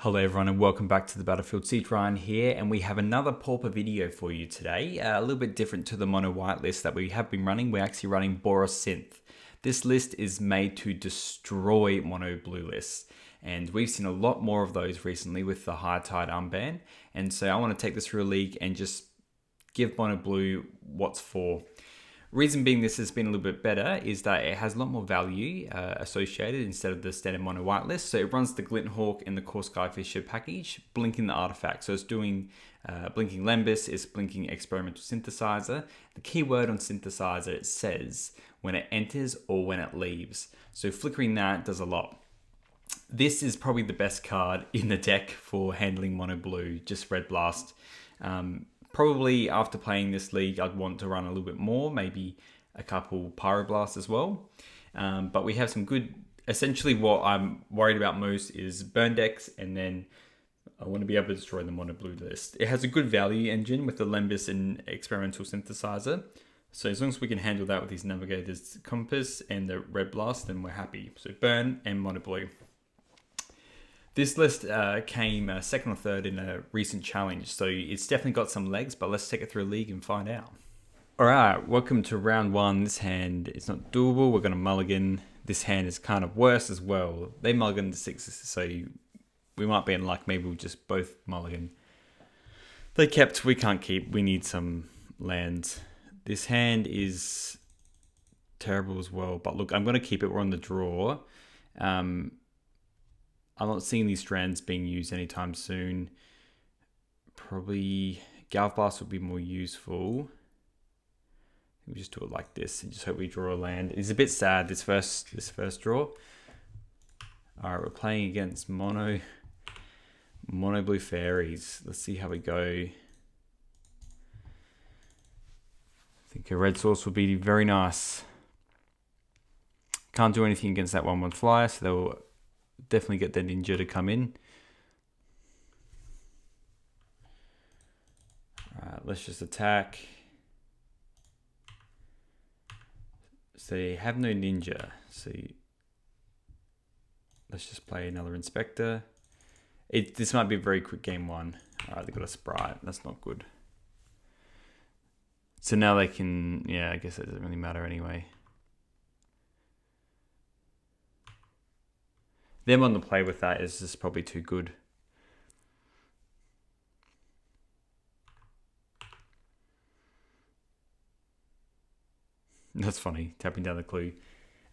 Hello everyone and welcome back to the Battlefield Siege. Ryan here, and we have another Pauper video for you today. A little bit different to the mono white list that we have been running. We're actually running Boros Synth. This list is made to destroy mono blue lists, and we've seen a lot more of those recently with the High Tide unban. And so I want to take this through a league and just give mono blue what's for. Reason being this has been a little bit better is that it has a lot more value associated instead of the standard mono white list. So it runs the Glint Hawk and the Core Skyfisher package, blinking the artifact. So it's doing blinking Lembas, it's blinking Experimental Synthesizer. The key word on Synthesizer, it says when it enters or when it leaves. So flickering that does a lot. This is probably the best card in the deck for handling mono blue, just Red Blast. Probably after playing this league, I'd want to run a little bit more, maybe a couple Pyroblasts as well. But we have some good, essentially what I'm worried about most is burn decks, and then I want to be able to destroy the mono blue list. It has a good value engine with the Lembas and Experimental Synthesizer. So as long as we can handle that with these Navigator's Compass and the Red Blast, then we're happy. So burn and mono blue. This list came second or third in a recent challenge, so it's definitely got some legs, but let's take it through a league and find out. Alright, welcome to round one. This hand is not doable. We're going to mulligan. This hand is kind of worse as well. They mulligan the sixes, so we might be in luck. Maybe we'll just both mulligan. They kept, we can't keep. We need some lands. This hand is terrible as well, but look, I'm going to keep it. We're on the draw. I'm not seeing these strands being used anytime soon. Probably Galv Blast would be more useful. We just do it like this and just hope we draw a land. It's a bit sad, this first draw. Alright, we're playing against mono blue Faeries. Let's see how we go. I think a red source would be very nice. Can't do anything against that 1/1 flyer, so they'll definitely get that ninja to come in. Alright, let's just attack. So you have no ninja. So let's just play another inspector. This might be a very quick game one. Alright, they got a sprite. That's not good. So now they can, yeah, I guess that doesn't really matter anyway. Them on the play with that is just probably too good. That's funny, tapping down the clue.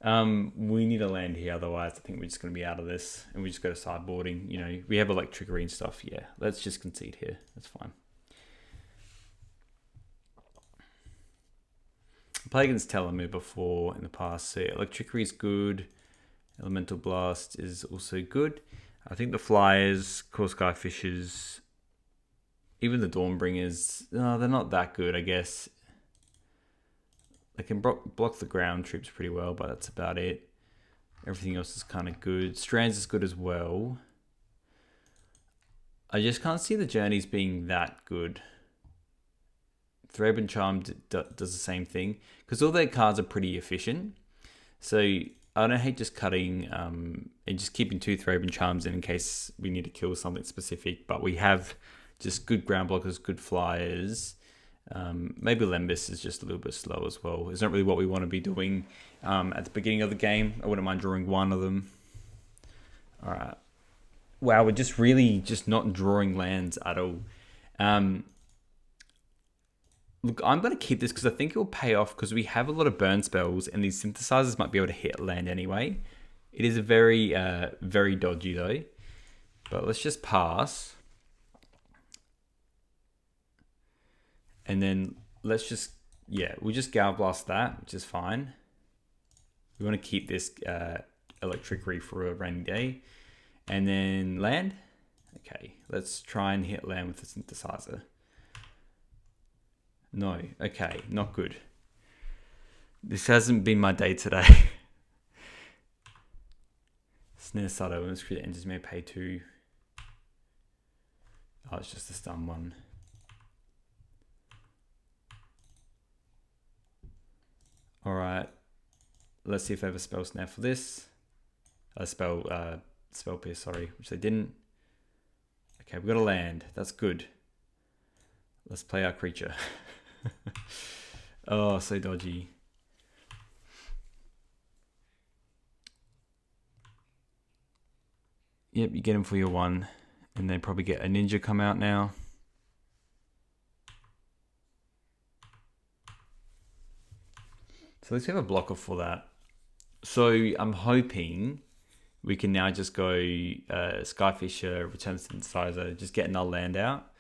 We need a land here, otherwise I think we're just going to be out of this and we just go to sideboarding. You know, we have electricity and stuff. Yeah, let's just concede here. That's fine. I played against Telomere before in the past, so electricity is good. Elemental Blast is also good. I think the Flyers, Core Skyfishers, even the Dawnbringers, they're not that good, I guess. They can block the ground troops pretty well, but that's about it. Everything else is kind of good. Strands is good as well. I just can't see the journeys being that good. Thread Charm does the same thing, because all their cards are pretty efficient. So I don't hate just cutting and just keeping 2 Thraben Charms in case we need to kill something specific. But we have just good ground blockers, good flyers. Maybe Lembas is just a little bit slow as well. It's not really what we want to be doing at the beginning of the game. I wouldn't mind drawing one of them. Alright. Wow, we're just really just not drawing lands at all. Look, I'm going to keep this because I think it will pay off because we have a lot of burn spells and these synthesizers might be able to hit land anyway. It is a very, very dodgy though. But let's just pass. And then let's just, we'll just Galv Blast that, which is fine. We want to keep this electricity for a rainy day. And then land. Okay, let's try and hit land with the synthesizer. No, okay, not good. This hasn't been my day today. Snare Sato, when this creature enters, may pay 2. Oh, it's just a stun one. Alright, let's see if they have a spell snare for this. Spell pierce, sorry, which they didn't. Okay, we've got a land. That's good. Let's play our creature. Oh, so dodgy. Yep, you get him for your 1. And then probably get a ninja come out now. So let's have a blocker for that. So I'm hoping we can now just go Skyfisher, return Synthesizer, just get another land out.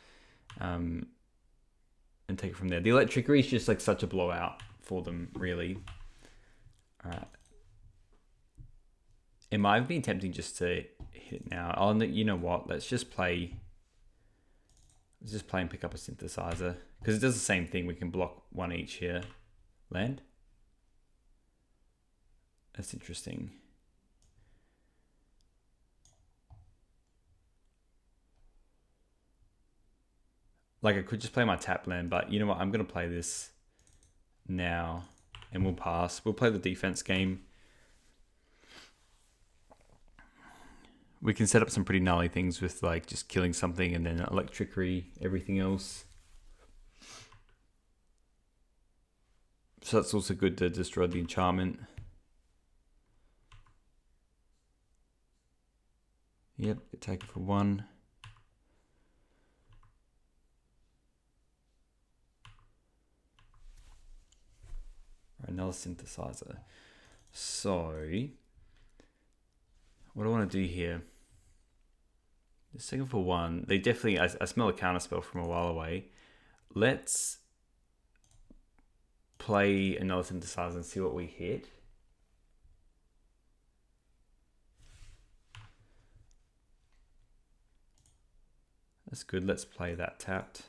And take it from there. The Electricity is just like such a blowout for them, really. Alright. It might have been tempting just to hit it now. Oh, you know what? Let's just play and pick up a Synthesizer. Because it does the same thing. We can block 1 each here. Land. That's interesting. Like I could just play my tap land, but you know what? I'm going to play this now and we'll pass. We'll play the defense game. We can set up some pretty gnarly things with like just killing something and then Electricity, everything else. So that's also good to destroy the enchantment. Yep, take it for 1. Right, another Synthesizer. So, what do I want to do here? The second for 1. They definitely, I smell a counterspell from a while away. Let's play another Synthesizer and see what we hit. That's good. Let's play that tapped.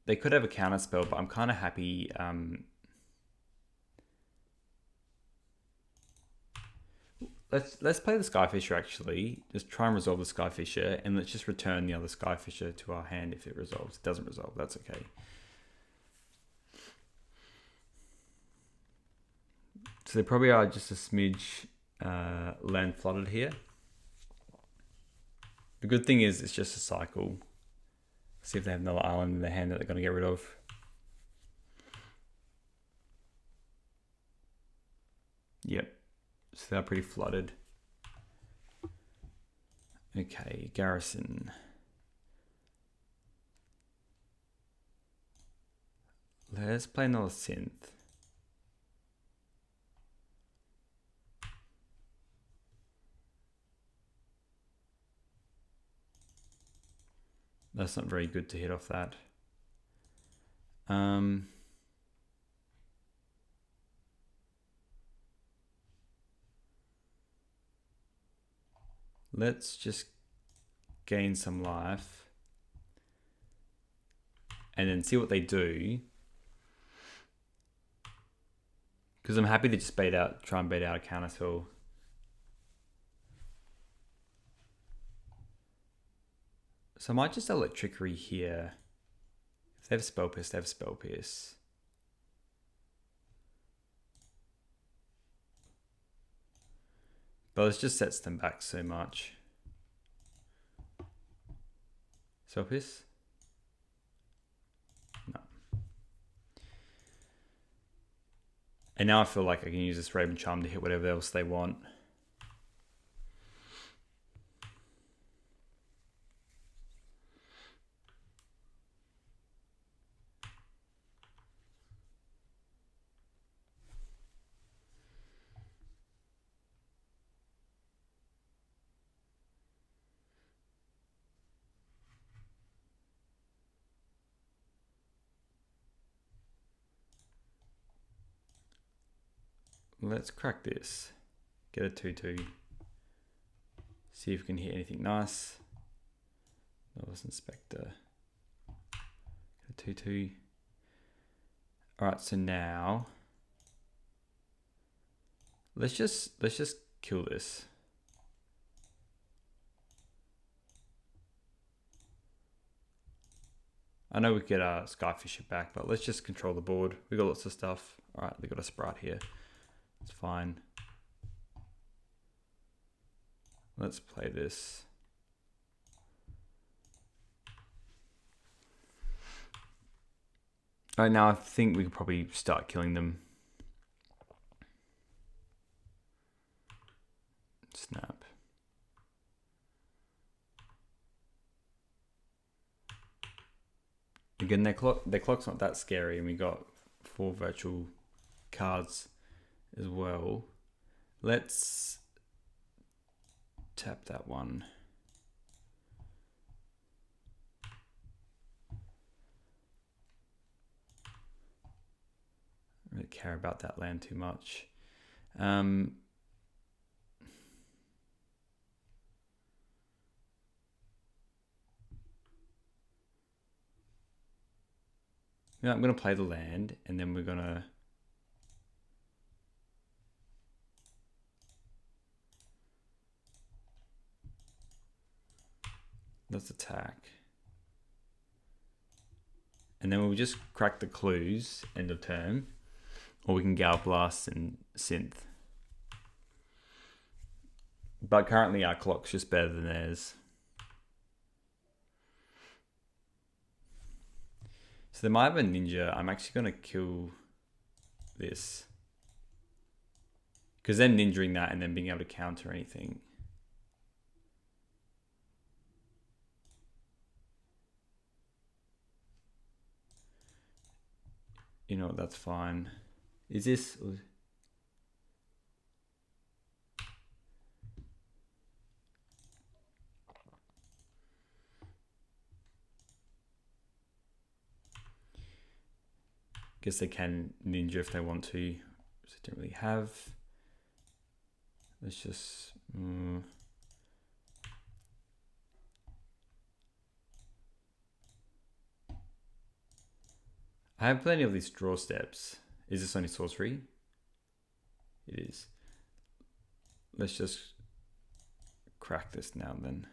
They could have a counterspell, but I'm kind of happy. Let's play the Skyfisher actually. Just try and resolve the Skyfisher, and let's just return the other Skyfisher to our hand if it resolves. It doesn't resolve. That's okay. So they probably are just a smidge land flooded here. The good thing is it's just a cycle. See if they have another island in their hand that they're going to get rid of. Yep. So they're pretty flooded. Okay, Garrison. Let's play another Synth. That's not very good to hit off that. Let's just gain some life and then see what they do. Because I'm happy to just try and bait out a counterspell. So I might just Electricity here. If they have Spell Pierce, they have Spell Pierce. But it just sets them back so much. Spell Pierce? No. And now I feel like I can use this Raven Charm to hit whatever else they want. Let's crack this. Get a 2/2. See if we can hit anything nice. Novice Inspector. Get a 2/2. Alright, so now let's just kill this. I know we get our Skyfisher back, but let's just control the board. We got lots of stuff. Alright, they got a Sprite here. It's fine. Let's play this. Right now, I think we could probably start killing them. Snap. Again, their clock's not that scary, and we got 4 virtual cards as well. Let's tap that one. I don't really care about that land too much. Yeah, I'm going to play the land, and then we're going to... Let's attack. And then we'll just crack the clues, end of turn. Or we can Gal Blast and Synth. But currently our clock's just better than theirs. So they might have a ninja. I'm actually going to kill this. Because then ninjaing that and then being able to counter anything. You know, that's fine. Is this... Guess they can ninja if they want to. So they don't really have. Let's just... I have plenty of these draw steps. Is this only sorcery? It is. Let's just crack this now then.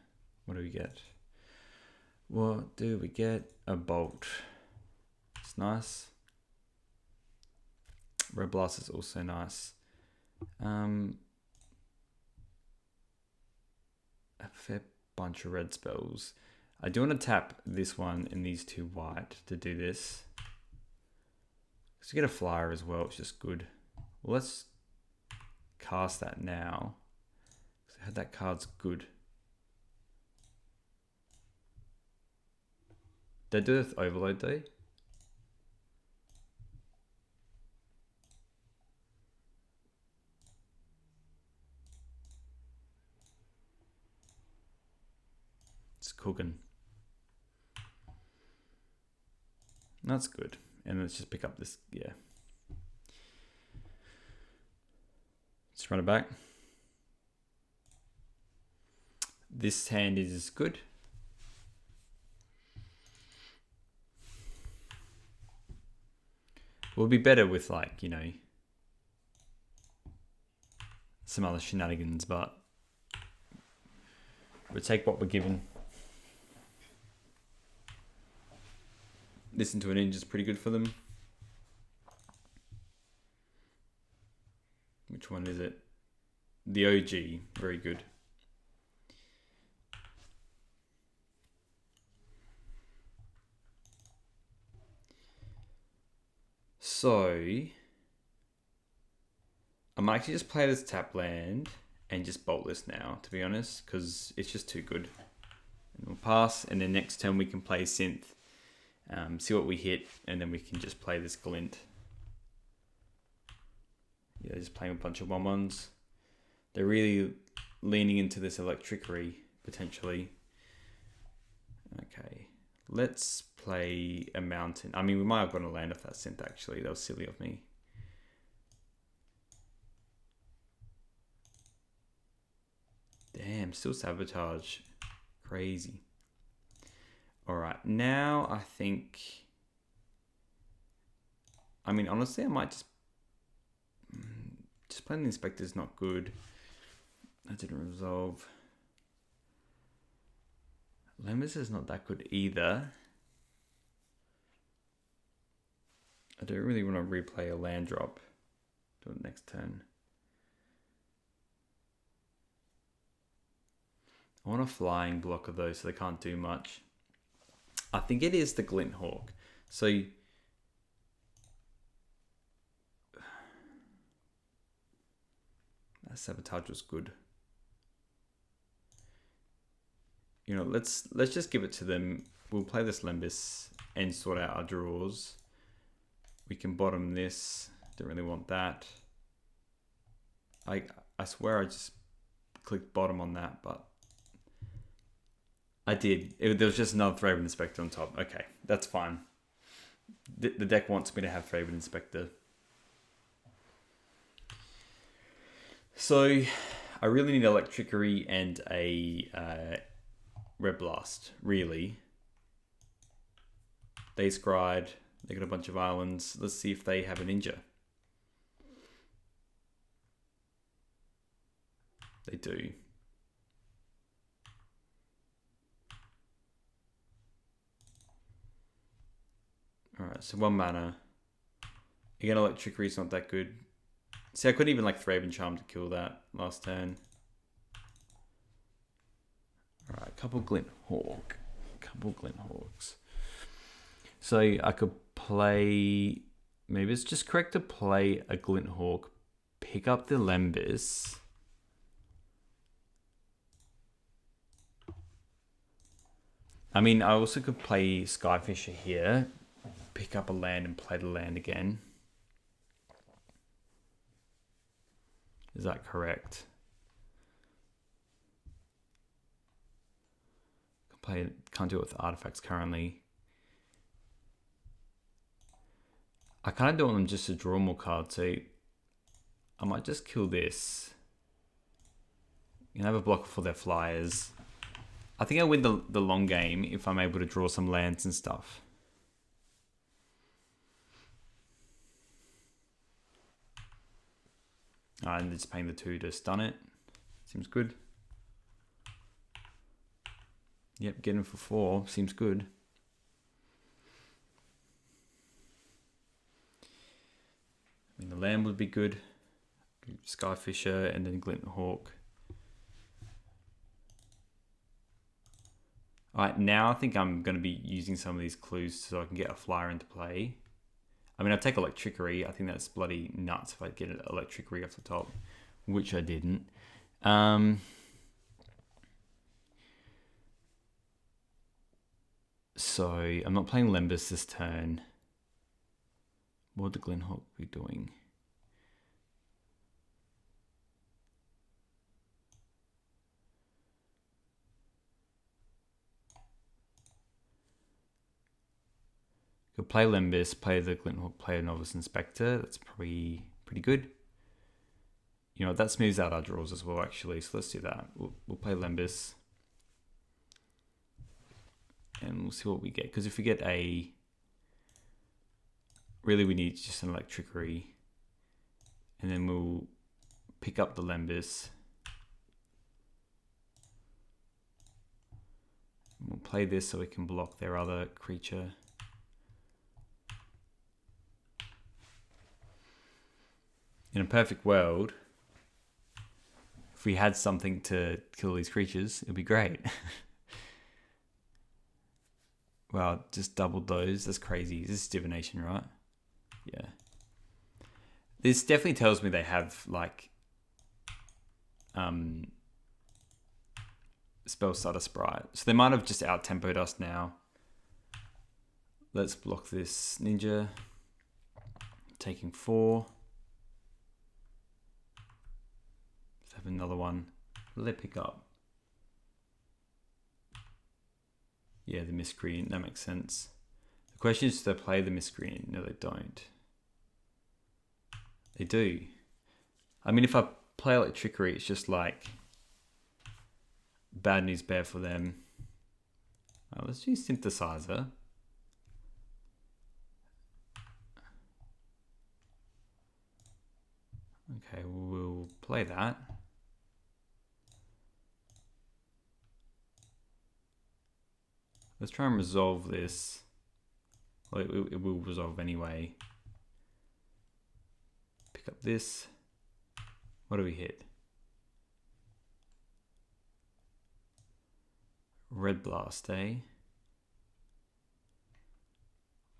What do we get? What do we get? A bolt. It's nice. Red Blast is also nice. A fair bunch of red spells. I do want to tap this one and these 2 white to do this. So you get a flyer as well, it's just good. Well, let's cast that now. I heard that card's good. Did I do it with Overload though? It's cooking. That's good. And let's just pick up this, yeah. Let's run it back. This hand is good. It would be better with like, you know, some other shenanigans, but we'll take what we're given. Listen to an ninja is pretty good for them. Which one is it? The OG, very good. So, I might actually just play this tap land and just bolt this now, to be honest, because it's just too good. And we'll pass, and then next turn we can play Synth. See what we hit, and then we can just play this glint. Yeah, just playing a bunch of 1/1s. They're really leaning into this electrickery, potentially. Okay, let's play a mountain. I mean, we might have gone to land off that Synth, actually. That was silly of me. Damn, still sabotage. Crazy. Alright, now I think... I mean, honestly, I might just playing the Inspector is not good. That didn't resolve. Lemus is not that good either. I don't really want to replay a land drop. Do it next turn. I want a flying blocker though, so they can't do much. I think it is the Glint Hawk. So Sabotage was good. You know, let's just give it to them. We'll play this Lembis and sort out our draws. We can bottom this. Don't really want that. I swear I just clicked bottom on that, but I did. There was just another Thraben Inspector on top. Okay, that's fine. The deck wants me to have Thraben Inspector. So I really need Electrickery and a Red Blast, really. They scryed. They got a bunch of islands. Let's see if they have a ninja. They do. Alright, so 1 mana. Again, Electrickery is not that good. See, I couldn't even like Thraben Charm to kill that last turn. Alright, couple Glint Hawk. Couple Glint Hawks. So I could play... Maybe it's just correct to play a Glint Hawk. Pick up the Lembis. I mean, I also could play Skyfisher here. Pick up a land and play the land again. Is that correct? Can't do it with artifacts currently. I kind of don't want them just to draw more cards, so I might just kill this. You can have a blocker for their flyers. I think I win the long game if I'm able to draw some lands and stuff. Alright, and just paying the 2 to stun it. Seems good. Yep, getting for 4 seems good. I mean, the land would be good. Skyfisher and then Glint Hawk. Alright, now I think I'm going to be using some of these clues so I can get a flyer into play. I mean, I'd take Electrickery. I think that's bloody nuts if I get an Electrickery off the top, which I didn't. So I'm not playing Lembis this turn. What would the Glint Hawk be doing? Could play Lembis, play the Glint Hawk, play a Novice Inspector. That's pretty good. You know, that smooths out our draws as well, actually. So let's do that. We'll play Lembis. And we'll see what we get. Because if we get a... Really, we need just an Electrickery. And then we'll pick up the Lembis. We'll play this so we can block their other creature. In a perfect world, if we had something to kill these creatures, it'd be great. Wow, just doubled those. That's crazy. This is divination, right? Yeah. This definitely tells me they have, like, Spell Starter Sprite. So they might have just out-tempoed us now. Let's block this ninja. Taking 4. Let's have another one. What do they pick up? Yeah, the Miscreant. That makes sense. The question is, do they play the Miscreant? No, they don't. They do. I mean, if I play Electrickery, it's just like bad news bear for them. Let's use Synthesizer. Okay, we'll play that. Let's try and resolve this. Well, it will resolve anyway. Pick up this. What do we hit? Red Blast, eh?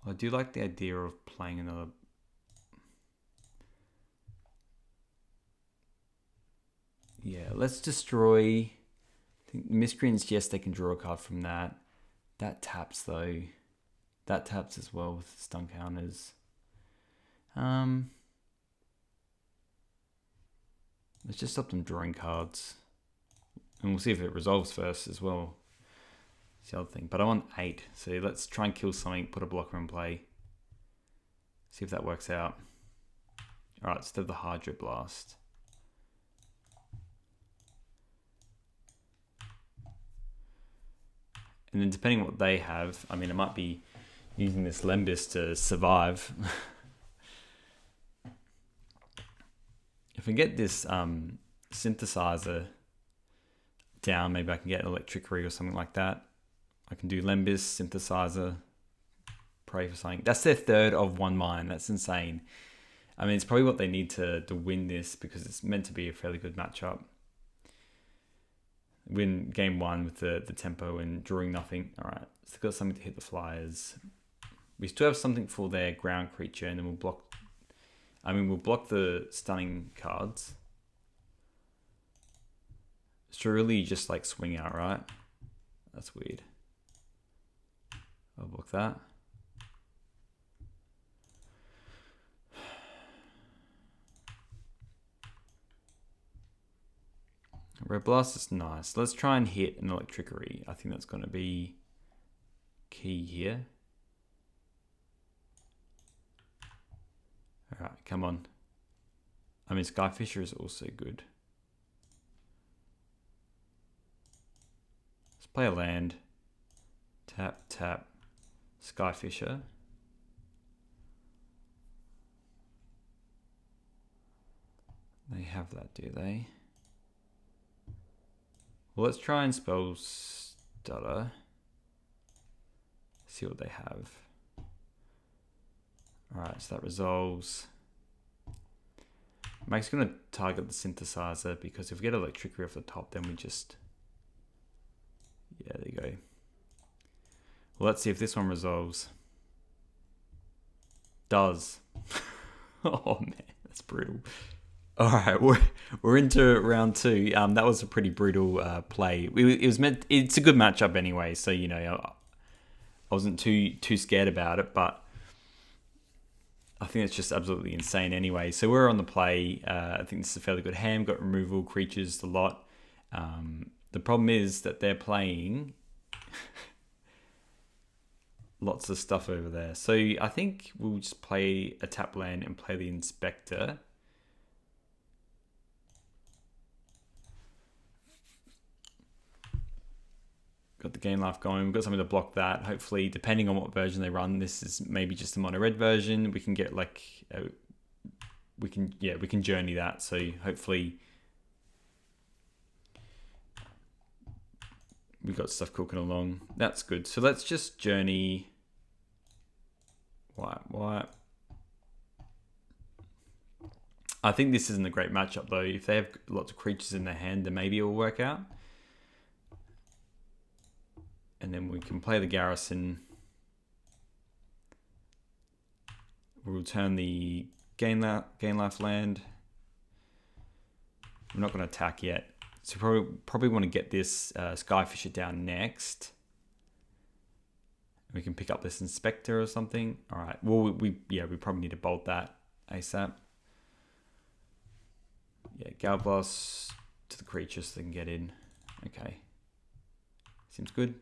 I do like the idea of playing another... Yeah, let's destroy. I think Miscreants, yes, they can draw a card from that. That taps though. That taps as well with stun counters. Let's just stop them drawing cards. And we'll see if it resolves first as well. It's the other thing. But I want 8. So let's try and kill something, put a blocker in play. See if that works out. Alright, let's do the Hydro Blast. And then depending on what they have, I mean, I might be using this Lembis to survive. If I get this Synthesizer down, maybe I can get Electricity or something like that. I can do Lembis, Synthesizer, pray for something. That's their third of 1 mine. That's insane. I mean, it's probably what they need to win this because it's meant to be a fairly good matchup. Win game 1 with the tempo and drawing nothing. All right, so they've got something to hit the flyers. We still have something for their ground creature, and then we'll block. I mean, we'll block the stunning cards. So really, just like swing out, right? That's weird. I'll block that. Red Blast is nice. Let's try and hit an Electricity. I think that's going to be key here. Alright, come on. I mean, Skyfisher is also good. Let's play a land. Tap, tap, Skyfisher. They have that, do they? Well, let's try and spell Stutter. See what they have. Alright, so that resolves. Mike's going to target the Synthesizer because if we get Electricity off the top, then we just... Yeah, there you go. Well, let's see if this one resolves. Does. Oh man, that's brutal. All right, we're into round 2. That was a pretty brutal play. It was meant. It's a good matchup anyway, so you know I wasn't too scared about it, but I think it's just absolutely insane anyway. So we're on the play. I think this is a fairly good hand. Got removal creatures a lot. The problem is that they're playing lots of stuff over there. So I think we'll just play a tap land and play the Inspector. Got the game life going. We've got something to block that. Hopefully, depending on what version they run, this is maybe just a mono red version. We can get like, we can journey that. So hopefully, we got stuff cooking along. That's good. So let's just journey. White. I think this isn't a great matchup though. If they have lots of creatures in their hand, then maybe it will work out. And then we can play the Garrison. We'll return the gain life land. We're not going to attack yet. So probably want to get this Skyfisher down next. We can pick up this Inspector or something. All right. Well, we probably need to bolt that ASAP. Yeah, Galblast to the creatures so they can get in. Okay. Seems good.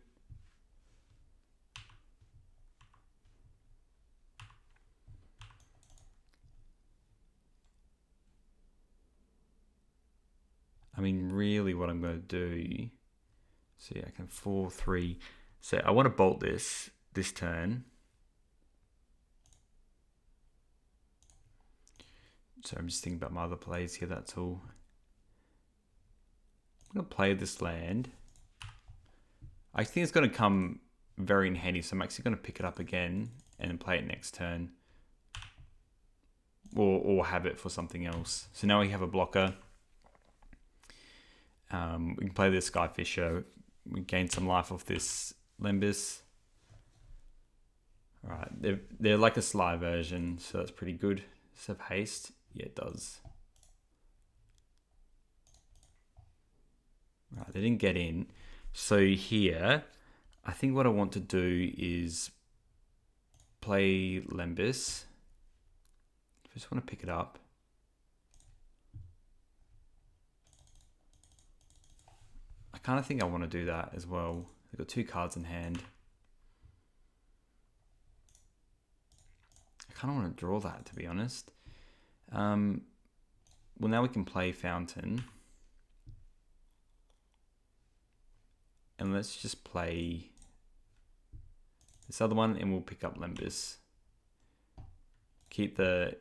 I mean, really what I'm going to do, see, I can 4-3. So I want to bolt this turn. So I'm just thinking about my other plays here, that's all. I'm going to play this land. I think it's going to come very in handy, so I'm actually going to pick it up again and then play it next turn. Or have it for something else. So now we have a blocker. We can play this Skyfisher. We gain some life off this Lembis. Alright, they're like a Sly version, so that's pretty good. Does it have haste? Yeah, it does. Right, they didn't get in. So here, I think what I want to do is play Lembis. I just want to pick it up. I kind of think I want to do that as well. They've got 2 cards in hand. I kind of want to draw that, to be honest. Well, now we can play Fountain. And let's just play this other one and we'll pick up Lembis. Keep the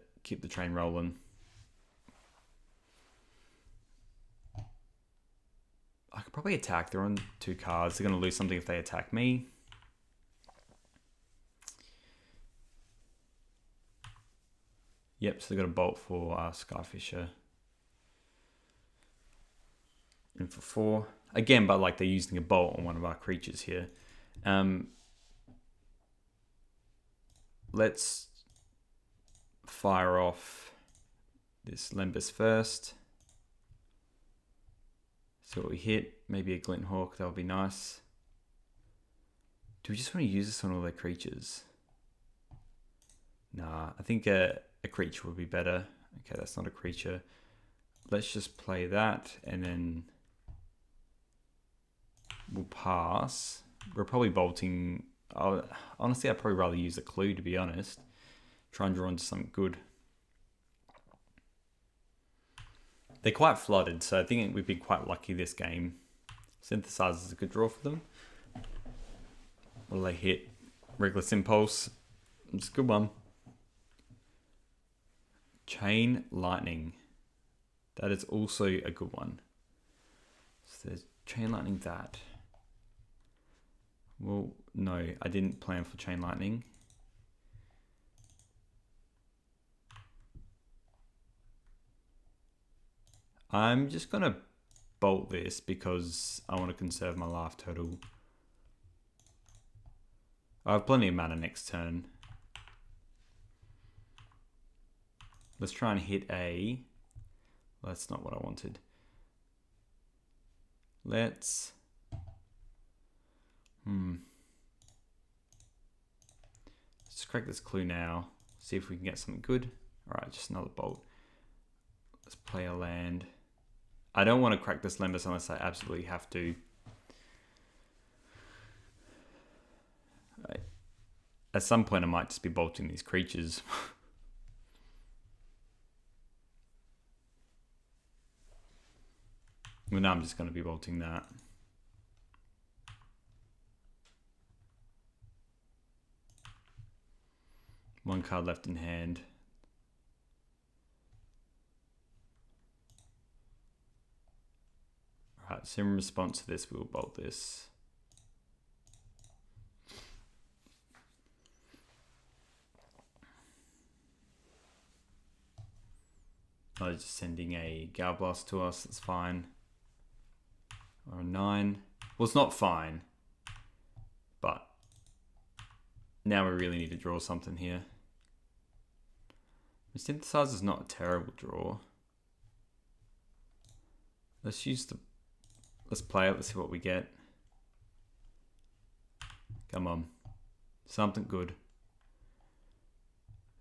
train rolling. I could probably attack. They're on 2 cards. They're going to lose something if they attack me. Yep, so they've got a bolt for Skyfisher. And for 4. Again, but like they're using a bolt on one of our creatures here. Let's fire off this Lembis first. See what we hit. Maybe a Glint Hawk, that would be nice. Do we just want to use this on all their creatures? Nah, I think a creature would be better. Okay, that's not a creature. Let's just play that and then we'll pass. We're probably bolting. Honestly, I'd probably rather use a clue, to be honest. Try and draw into something good. They're quite flooded, so I think we've been quite lucky this game. Synthesizer is a good draw for them. What'll they hit? Reckless Impulse. It's a good one. Chain Lightning. That is also a good one. So there's Chain Lightning that. Well, no, I didn't plan for Chain Lightning. I'm just going to bolt this because I want to conserve my life total. I have plenty of mana next turn. Let's try and hit a... That's not what I wanted. Let's... Let's crack this clue now. See if we can get something good. Alright, just another bolt. Let's play a land. I don't want to crack this Lembis unless I absolutely have to. Right. At some point I might just be bolting these creatures. Well, now I'm just going to be bolting that. One card left in hand. Alright, so in response to this, we'll bolt this. I was just sending a Galblast to us, that's fine. Or a 9. Well, it's not fine. But now we really need to draw something here. The Synthesizer is not a terrible draw. Let's play it, let's see what we get. Come on. Something good.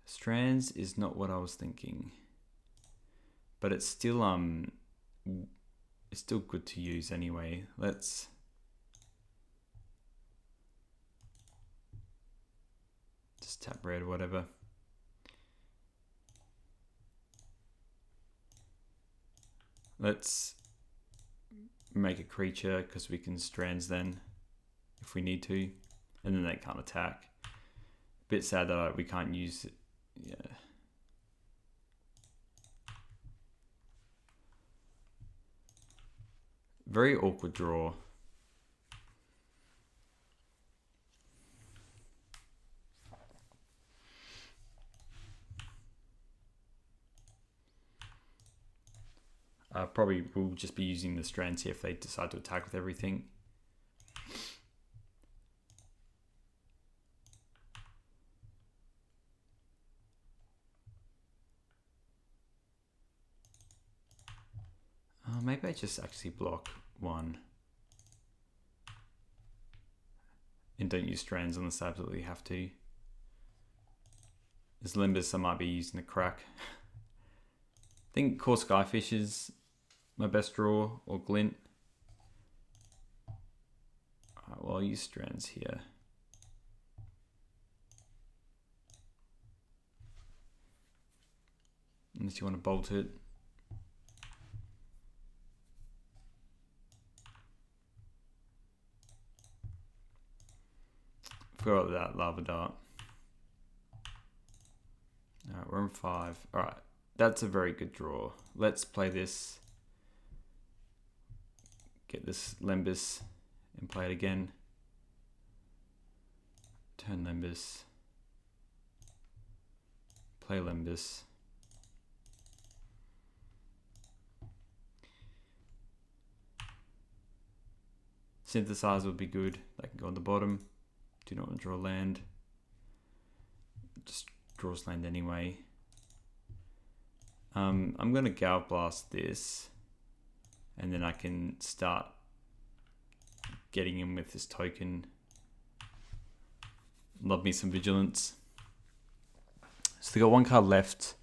Strands is not what I was thinking. But it's still good to use anyway. Let's just tap red, whatever. Let's make a creature because we can strands then if we need to, and then they can't attack. Bit sad that we can't use it. Yeah. Very awkward draw. Probably will just be using the strands here if they decide to attack with everything. maybe I just actually block one. And don't use strands unless I absolutely have to. As Limbus, I might be using a crack. I think Core Skyfish is my best draw, or Glint. Alright, well, I'll use strands here. Unless you want to bolt it. Forgot that lava dart. Alright, we're on 5. Alright, that's a very good draw. Let's play this. Get this Limbus and play it again. Turn Limbus. Play Limbus. Synthesizer would be good. That can go on the bottom. Do not want to draw land. Just draws land anyway. I'm going to Galv Blast this. And then I can start getting in with this token. Love me some Vigilance. So they got one card left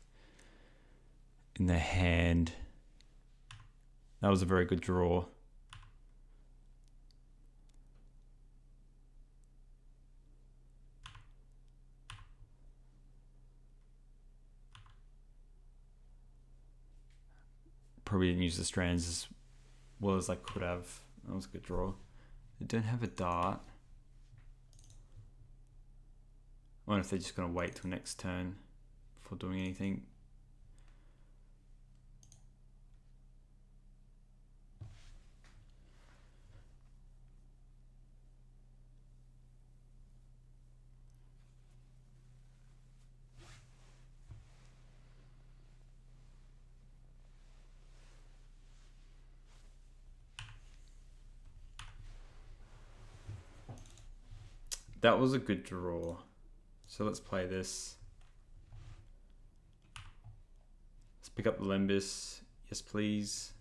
in their hand. That was a very good draw. Probably didn't use the strands as well as I could have. That was a good draw. They don't have a dart. I wonder if they're just going to wait till next turn before doing anything. That was a good draw. So let's play this. Let's pick up the Limbus. Yes, please.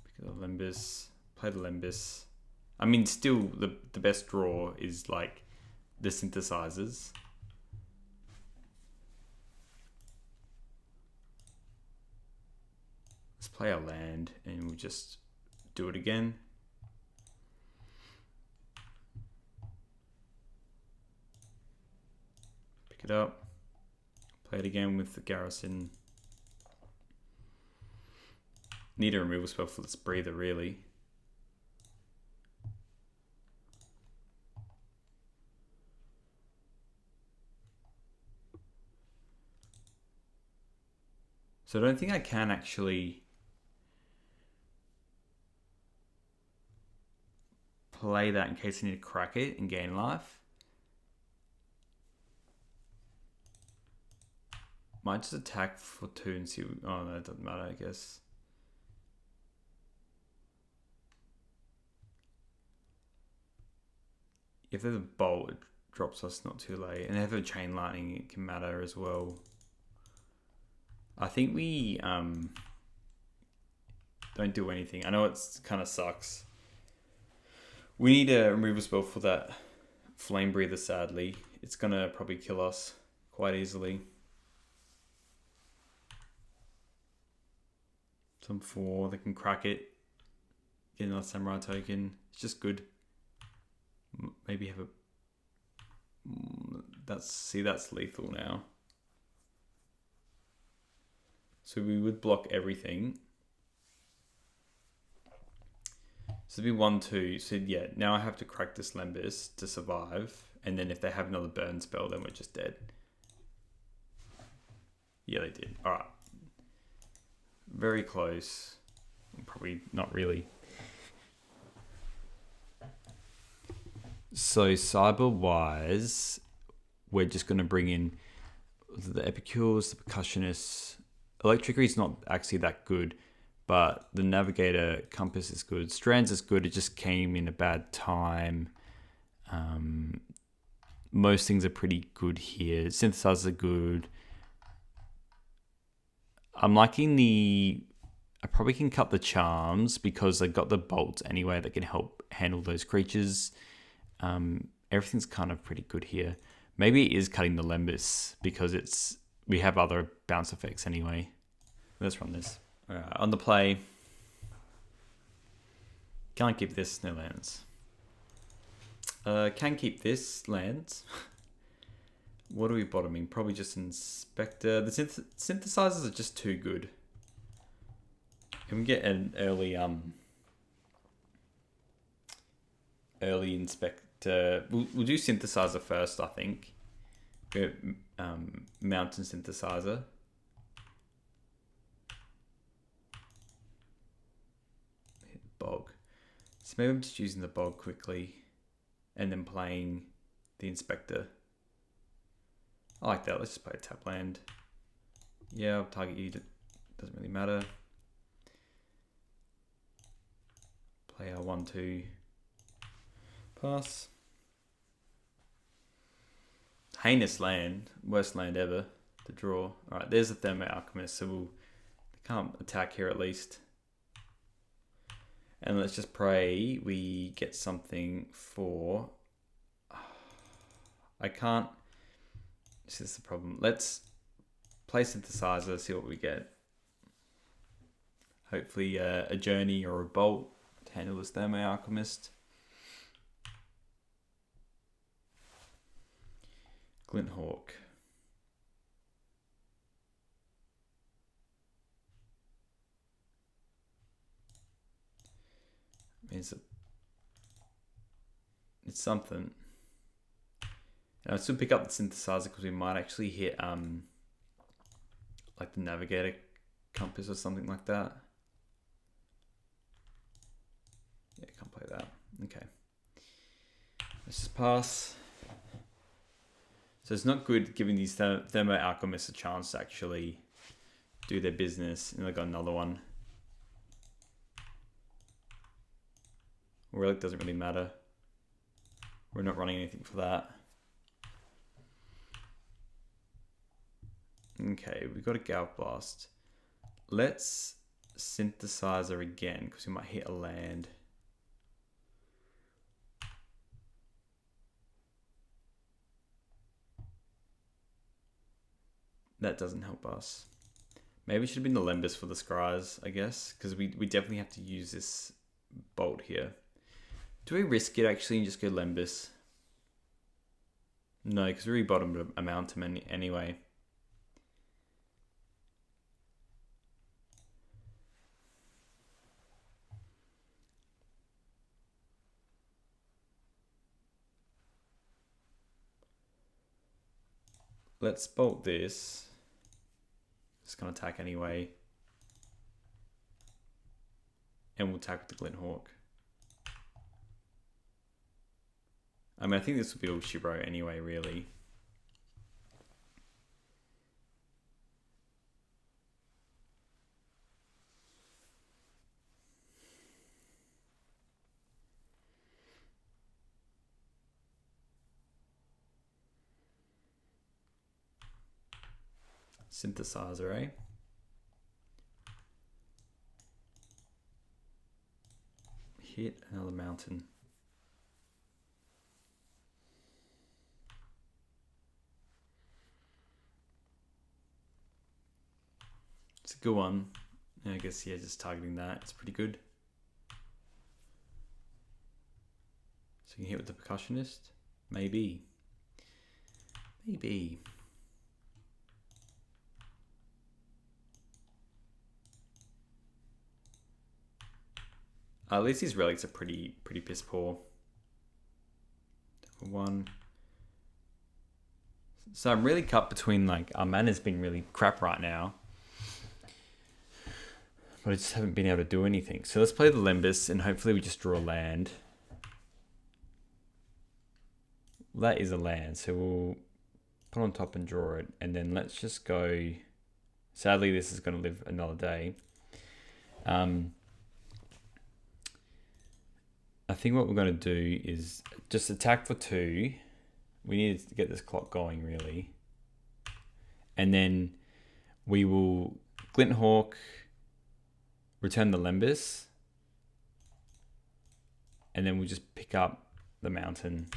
Pick up the Limbus. Play the Limbus. I mean, still the best draw is like the Synthesizers. Let's play our land and we'll just do it again. It up, play it again with the Garrison. Need a removal spell for this breather, really. So I don't think I can actually play that in case I need to crack it and gain life. Might just attack for 2 and see. Oh no, it doesn't matter, I guess. If there's a bolt, it drops us not too late. And if there's a chain lightning, it can matter as well. I think we don't do anything. I know it's kind of sucks. We need a removal spell for that Flame Breather, sadly. It's going to probably kill us quite easily. Some 4, they can crack it. Get another Samurai token. It's just good. Maybe have a... that's lethal now. So we would block everything. So it'd be 1, 2. So yeah, now I have to crack this Limbus to survive. And then if they have another burn spell, then we're just dead. Yeah, they did. Alright. Very close. Probably not really. So cyber-wise, we're just going to bring in the Epicures, the Percussionists. Electricity is not actually that good, but the Navigator Compass is good. Strands is good. It just came in a bad time. Most things are pretty good here. Synthesizers are good. I'm liking the I probably can cut the charms because I got the bolts anyway that can help handle those creatures. Everything's kind of pretty good here. Maybe it is cutting the Lembas because we have other bounce effects anyway. Let's run this. Alright, on the play. Can't keep this, no lands. Can keep this, lands. What are we bottoming? Probably just Inspector. The synthesizers are just too good. Can we get an early Inspector? We'll do Synthesizer first, I think. We're Mountain Synthesizer. Hit Bog. So maybe I'm just using the Bog quickly and then playing the Inspector. I like that. Let's just play a tap land. Yeah, I'll target you. Doesn't really matter. Play our 1-2. Pass. Heinous land. Worst land ever to draw. Alright, there's the Thermo Alchemist. So we can't attack here at least. And let's just pray we get something for... I can't... This is the problem. Let's play Synthesizer, see what we get. Hopefully a Journey or a Bolt to handle this Thermo Alchemist. Glinthawk. It's something. And I'd still pick up the Synthesizer because we might actually hit like the Navigator Compass or something like that. Yeah, can't play that. Okay. Let's just pass. So it's not good giving these Thermo Alchemists a chance to actually do their business. And I got another one. Relic doesn't really matter. We're not running anything for that. Okay, we've got a Galv Blast. Let's Synthesizer again because we might hit a land. That doesn't help us. Maybe it should have been the Lembas for the Scries, I guess, because we definitely have to use this Bolt here. Do we risk it actually and just go Lembas? No, because we bottomed a Mountain anyway. Let's bolt this. It's going to attack anyway. And we'll attack with the Glinthawk. I mean, I think this will be all Shibro anyway, really. Synthesizer, eh? Hit another Mountain. It's a good one. I guess, yeah, just targeting that. It's pretty good. So you can hit with the Percussionist? Maybe. Maybe. At least these relics are pretty piss poor. One. So I'm really cut between, like, our mana's been really crap right now. But I just haven't been able to do anything. So let's play the Lembas and hopefully we just draw a land. That is a land, so we'll put on top and draw it. And then let's just go... Sadly, this is going to live another day. I think what we're going to do is just attack for 2. We need to get this clock going, really. And then we will Glinthawk, return the Lembis, and then we'll just pick up the mountain.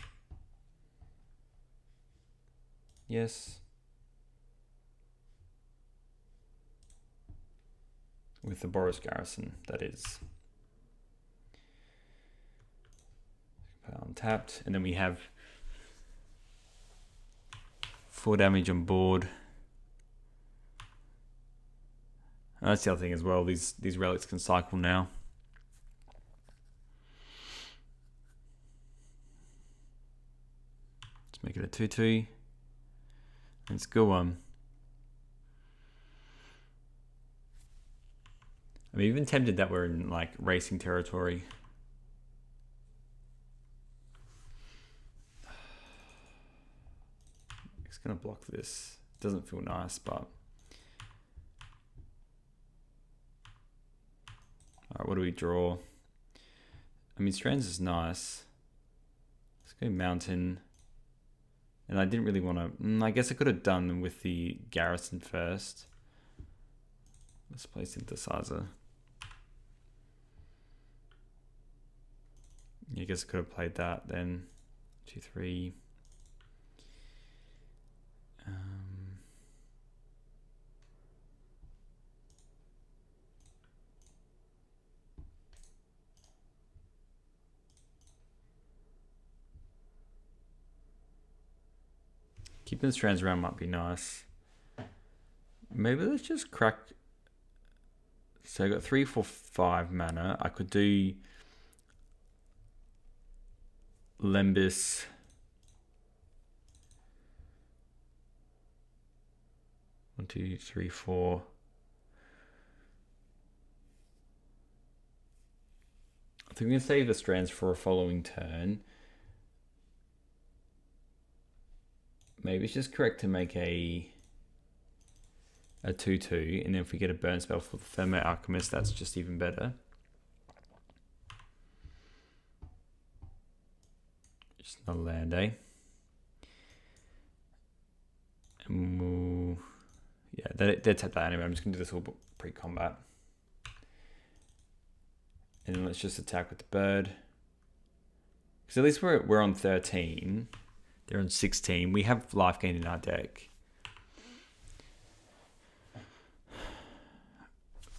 Yes. With the Boros garrison, that is. Untapped, and then we have 4 damage on board. And that's the other thing as well, these relics can cycle now. Let's make it a 2/2. Let's go on. I'm even tempted that we're in like racing territory. It's gonna block this. Doesn't feel nice, but alright, what do we draw? I mean, Strands is nice. Let's go mountain. And I didn't really want to... I guess I could have done with the garrison first. Let's play Synthesizer. I guess I could have played that then. 2/3. Keeping the strands around might be nice. Maybe let's just crack. So I got 3, 4, 5 mana. I could do Lembis. One, 2, 3, 4. I think we can save the strands for a following turn. Maybe it's just correct to make a 2/2, and then if we get a burn spell for the Thermo Alchemist, that's just even better. Just another land, eh? And we'll... Yeah, they're tapped out anyway. I'm just going to do this all pre-combat. And then let's just attack with the bird. Because at least we're on 13. They're on 16. We have life gain in our deck.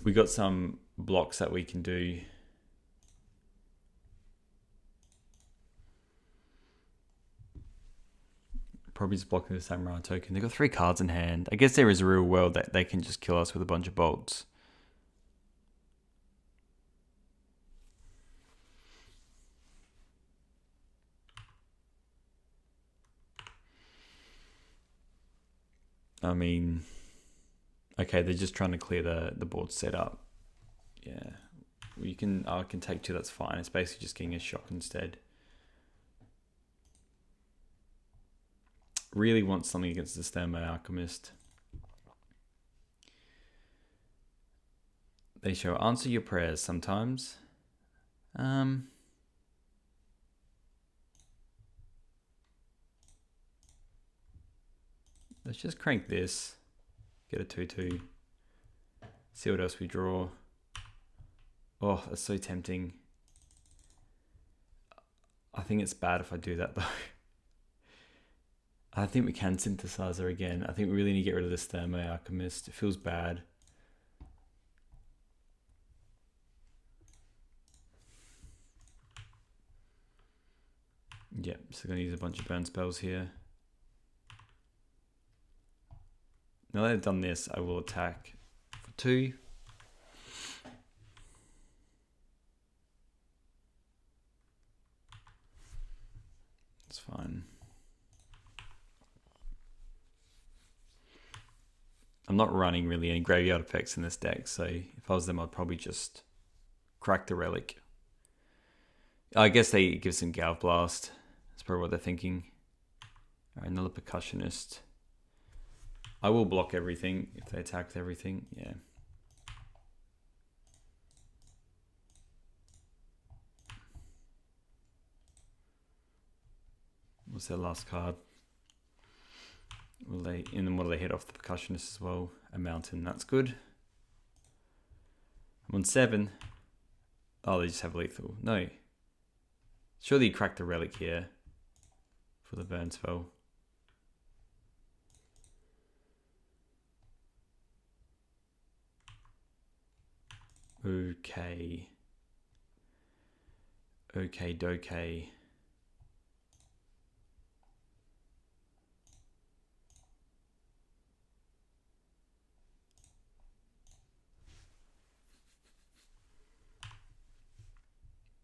We got some blocks that we can do. Probably just blocking the Samurai token. They've got 3 cards in hand. I guess there is a real world that they can just kill us with a bunch of bolts. I mean, okay, they're just trying to clear the board setup. Yeah, I can take 2. That's fine. It's basically just getting a shock instead. Really want something against the Thermo Alchemist. They shall answer your prayers sometimes. Let's just crank this. Get a 2/2. See what else we draw. Oh, that's so tempting. I think it's bad if I do that though. I think we can Synthesizer again. I think we really need to get rid of this Thermo Alchemist. It feels bad. Yep, so I'm going to use a bunch of burn spells here. Now that I've done this, I will attack for 2. That's fine. I'm not running really any graveyard effects in this deck, so if I was them, I'd probably just crack the relic. I guess they give some Galv Blast. That's probably what they're thinking. Alright, another Percussionist. I will block everything if they attack with everything. Yeah. What's their last card? And then what do they hit off the Percussionist as well? A mountain. That's good. I'm on 7. Oh, they just have lethal. No. Surely you cracked the relic here for the burn spell. Okay. Okay, dokay.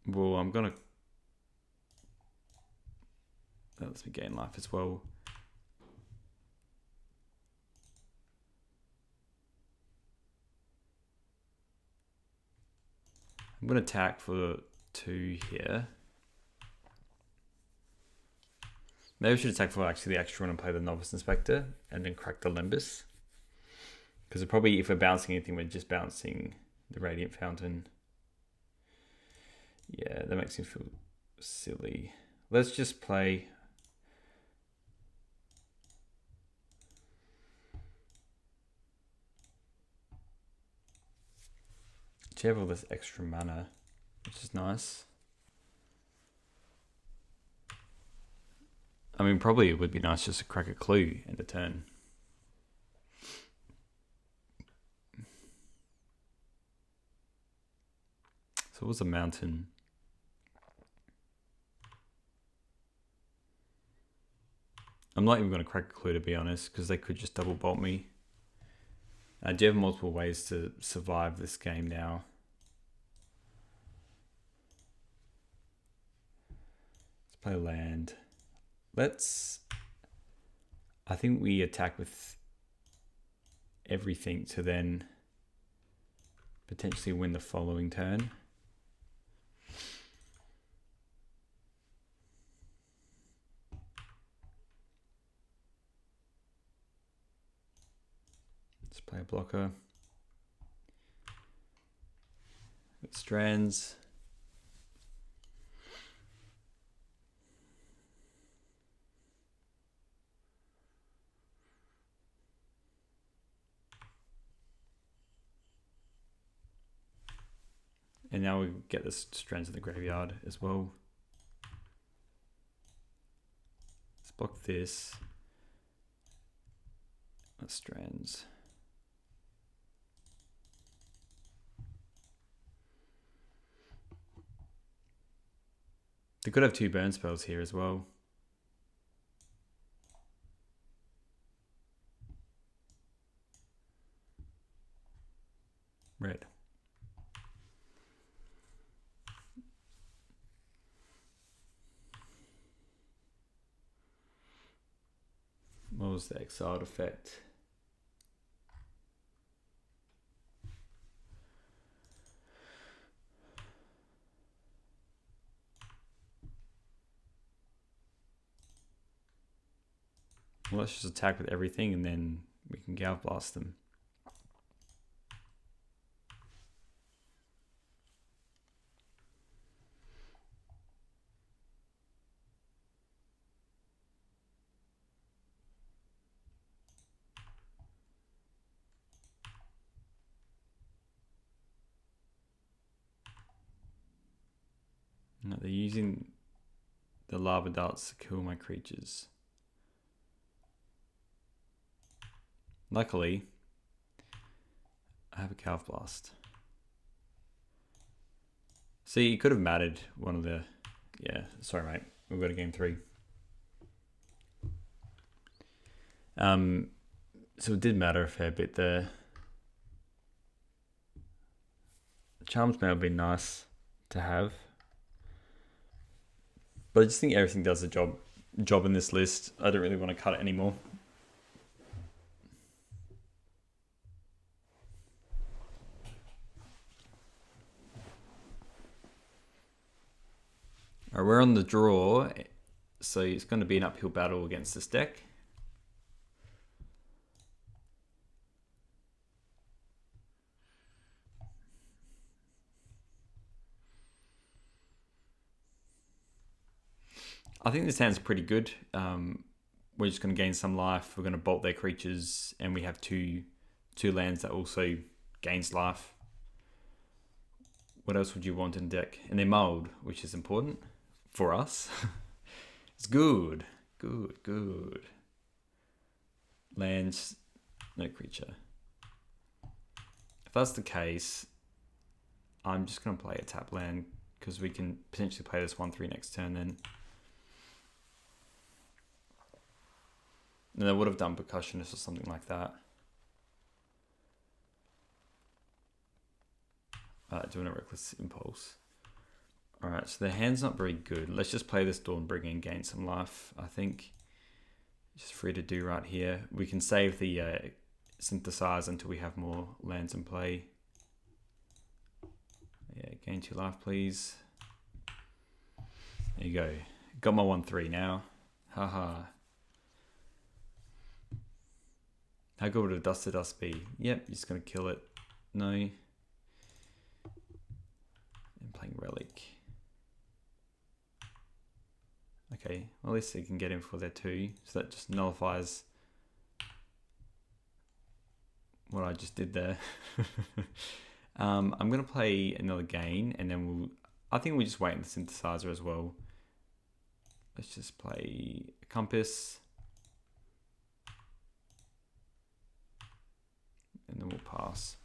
Well, I'm gonna... That lets me gain life as well. I'm gonna attack for 2 here. Maybe I should attack for actually the extra one and play the Novice Inspector and then crack the Limbus. Because probably if we're bouncing anything, we're just bouncing the Radiant Fountain. Yeah, that makes me feel silly. Let's just play... You have all this extra mana, which is nice. I mean, probably it would be nice just to crack a clue in the turn. So what's a mountain? I'm not even going to crack a clue, to be honest, because they could just double bolt me. I do have multiple ways to survive this game now. Let's play land. I think we attack with everything to then potentially win the following turn. Let's play a blocker. With strands. And now we get the strands in the graveyard as well. Let's block this. That's strands. They could have 2 burn spells here as well. Red. What was the exiled effect? Well, let's just attack with everything and then we can Galv Blast them. No, they're using the lava darts to kill my creatures. Luckily, I have a Calf Blast. See, it could have mattered one of the... Yeah, sorry mate, we've got a game 3. So it did matter a fair bit there. Charms may have been nice to have. But I just think everything does the job in this list. I don't really want to cut it anymore. Alright, we're on the draw, so it's going to be an uphill battle against this deck. I think this hand's pretty good. We're just going to gain some life. We're going to bolt their creatures, and we have two lands that also gains life. What else would you want in deck? And they're mulled, which is important for us. It's good. Good. Lands, no creature. If that's the case, I'm just going to play a tap land because we can potentially play this 1/3 next turn then. And I would have done Percussionist or something like that. Doing a Reckless Impulse. Alright, so the hand's not very good. Let's just play this Dawnbringer and gain some life, I think. Just free to do right here. We can save the Synthesizer until we have more lands in play. Yeah, gain 2 life, please. There you go. Got my 1/3 now. Haha. How good would a Dust to Dust be? Yep, just gonna kill it. No. I'm playing Relic. Okay, well, at least they can get in for their 2, so that just nullifies what I just did there. I'm gonna play another Gain, and then I think we'll just wait in the Synthesizer as well. Let's just play a Compass. And then we'll pass.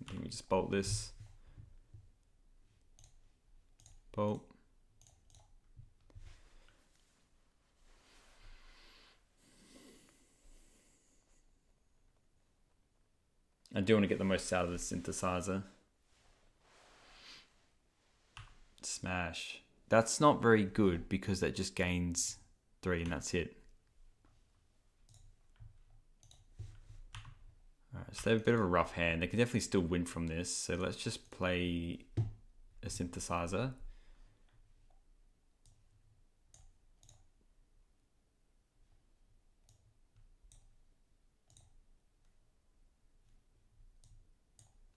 I think we just bolt this. Bolt. I do want to get the most out of the Synthesizer. Smash. That's not very good because that just gains 3 and that's it. Alright, so they have a bit of a rough hand. They can definitely still win from this. So let's just play a Synthesizer.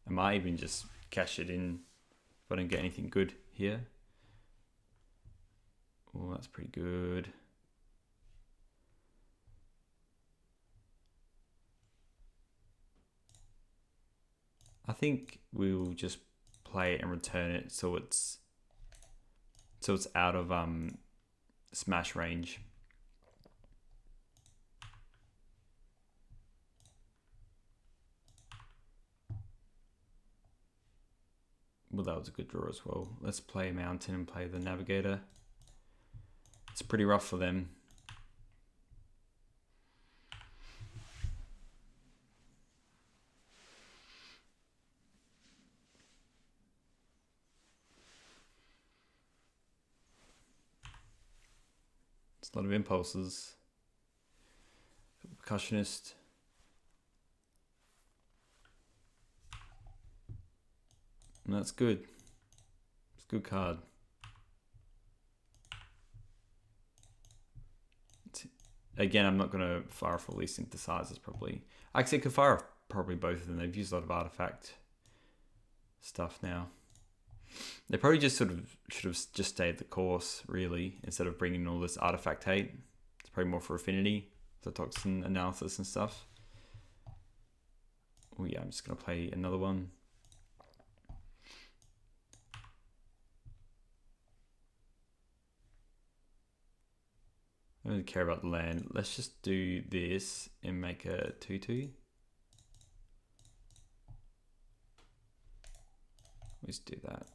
I might even just cash it in if I don't get anything good here. Oh, that's pretty good. I think we'll just play it and return it so it's out of smash range. Well, that was a good draw as well. Let's play a Mountain and play the Navigator. It's pretty rough for them. It's a lot of impulses. Percussionist. And that's good. It's a good card. Again, I'm not going to fire off all these Synthesizers probably. Actually, I could fire off probably both of them. They've used a lot of artifact stuff now. They probably just should have just stayed the course, really, instead of bringing all this artifact hate. It's probably more for affinity, the toxin analysis and stuff. Oh yeah, I'm just going to play another one. I don't really care about the land. Let's just do this and make a 2/2. Let's do that.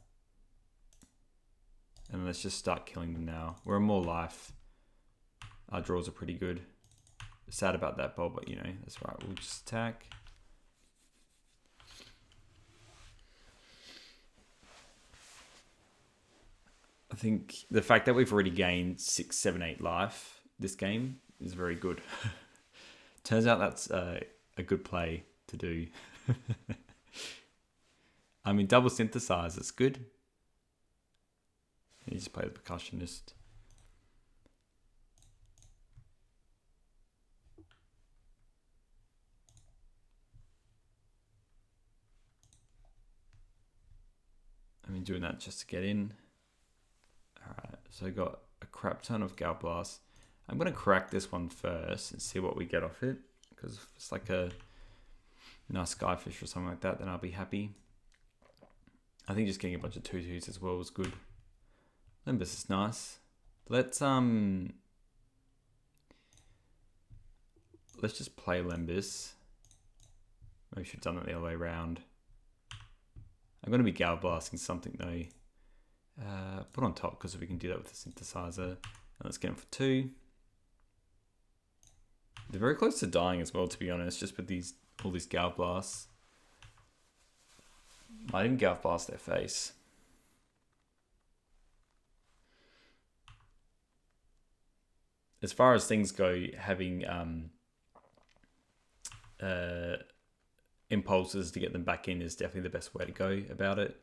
And let's just start killing them now. We're on more life. Our draws are pretty good. Sad about that bolt, but you know, that's right. We'll just attack. I think the fact that we've already gained 6, 7, 8 life this game is very good. Turns out that's a good play to do. I mean, double Synthesize, it's good. You just play the Percussionist. I mean, doing that just to get in. Alright, so I got a crap ton of Gal Blast. I'm going to crack this one first and see what we get off it. Because it's like a nice skyfish or something like that, then I'll be happy. I think just getting a bunch of 2/2s as well was good. Limbus is nice. Let's just play Limbus. Maybe I should have done it the other way around. I'm going to be Gal Blasting something though. Put on top because we can do that with the Synthesizer. And let's get them for 2. They're very close to dying as well, to be honest, just with all these Gal Blasts. Might even Gal Blast their face. As far as things go, having impulses to get them back in is definitely the best way to go about it.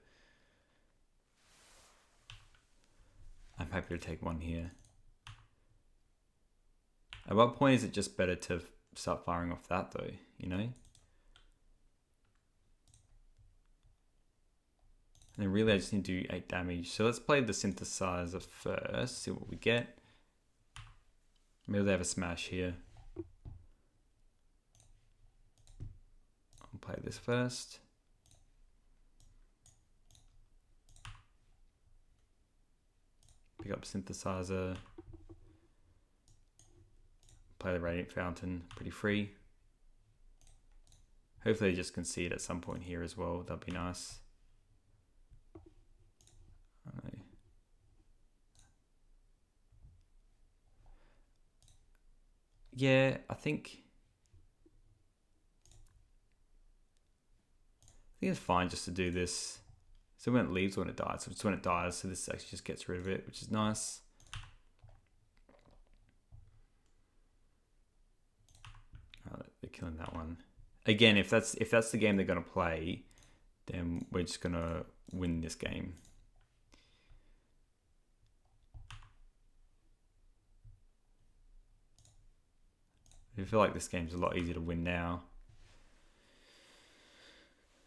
I'm happy to take one here. At what point is it just better to start firing off that though, you know? And then really I just need to do 8 damage. So let's play the Synthesizer first, see what we get. Maybe they have a smash here. I'll play this first. Pick up Synthesizer. Play the Radiant Fountain, pretty free. Hopefully they just concede at some point here as well, that'd be nice. Yeah, I think it's fine just to do this. So when it leaves, when it dies. So it's when it dies, so this actually just gets rid of it, which is nice. Oh, they're killing that one. Again, if that's the game they're gonna play, then we're just gonna win this game. I feel like this game's a lot easier to win now.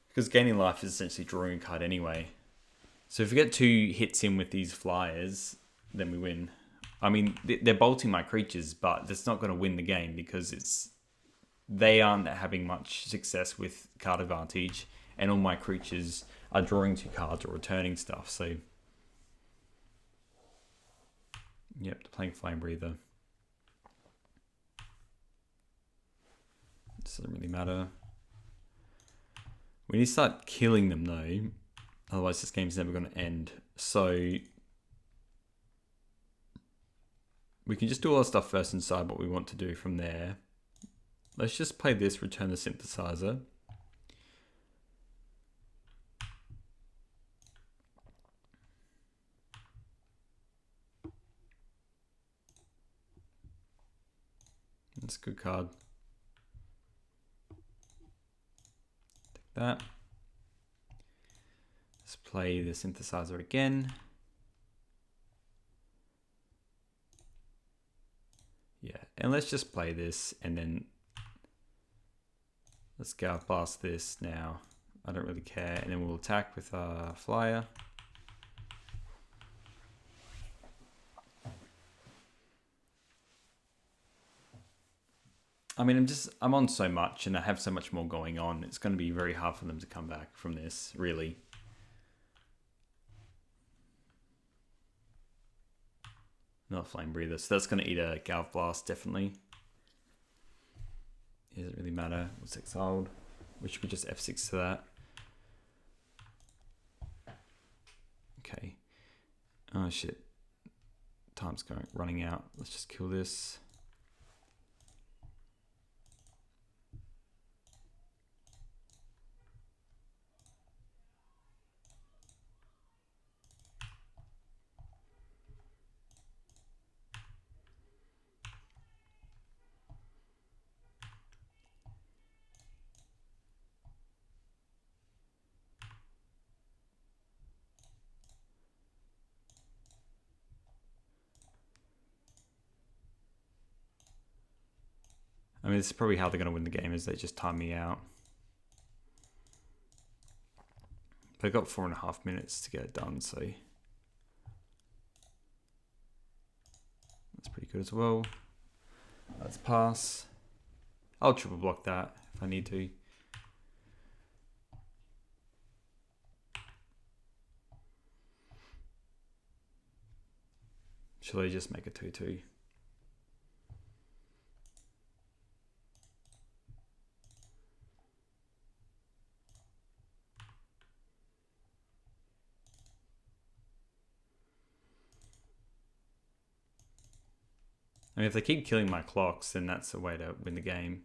Because gaining life is essentially drawing a card anyway. So if we get 2 hits in with these flyers, then we win. I mean, they're bolting my creatures, but that's not going to win the game because they aren't having much success with card advantage, and all my creatures are drawing 2 cards or returning stuff. So, yep, they're playing Flame Breather. Doesn't really matter. We need to start killing them though, otherwise this game's never going to end. So we can just do all our stuff first and decide what we want to do from there. Let's just play this, return the Synthesizer. That's a good card. That. Let's play the Synthesizer again. Yeah, and let's just play this and then let's go past this now. I don't really care. And then we'll attack with our flyer. I mean, I'm on so much and I have so much more going on. It's going to be very hard for them to come back from this, really. Not a Flame Breather. So that's going to eat a Galv Blast, definitely. It doesn't really matter. It's exiled. We should just F6 to that. Okay. Oh, shit. Time's running out. Let's just kill this. I mean, this is probably how they're going to win the game, is they just time me out. But I got 4.5 minutes to get it done, so that's pretty good as well. Let's pass. I'll triple block that if I need to. Shall I just make a 2/2? I mean, if they keep killing my clocks, then that's a way to win the game.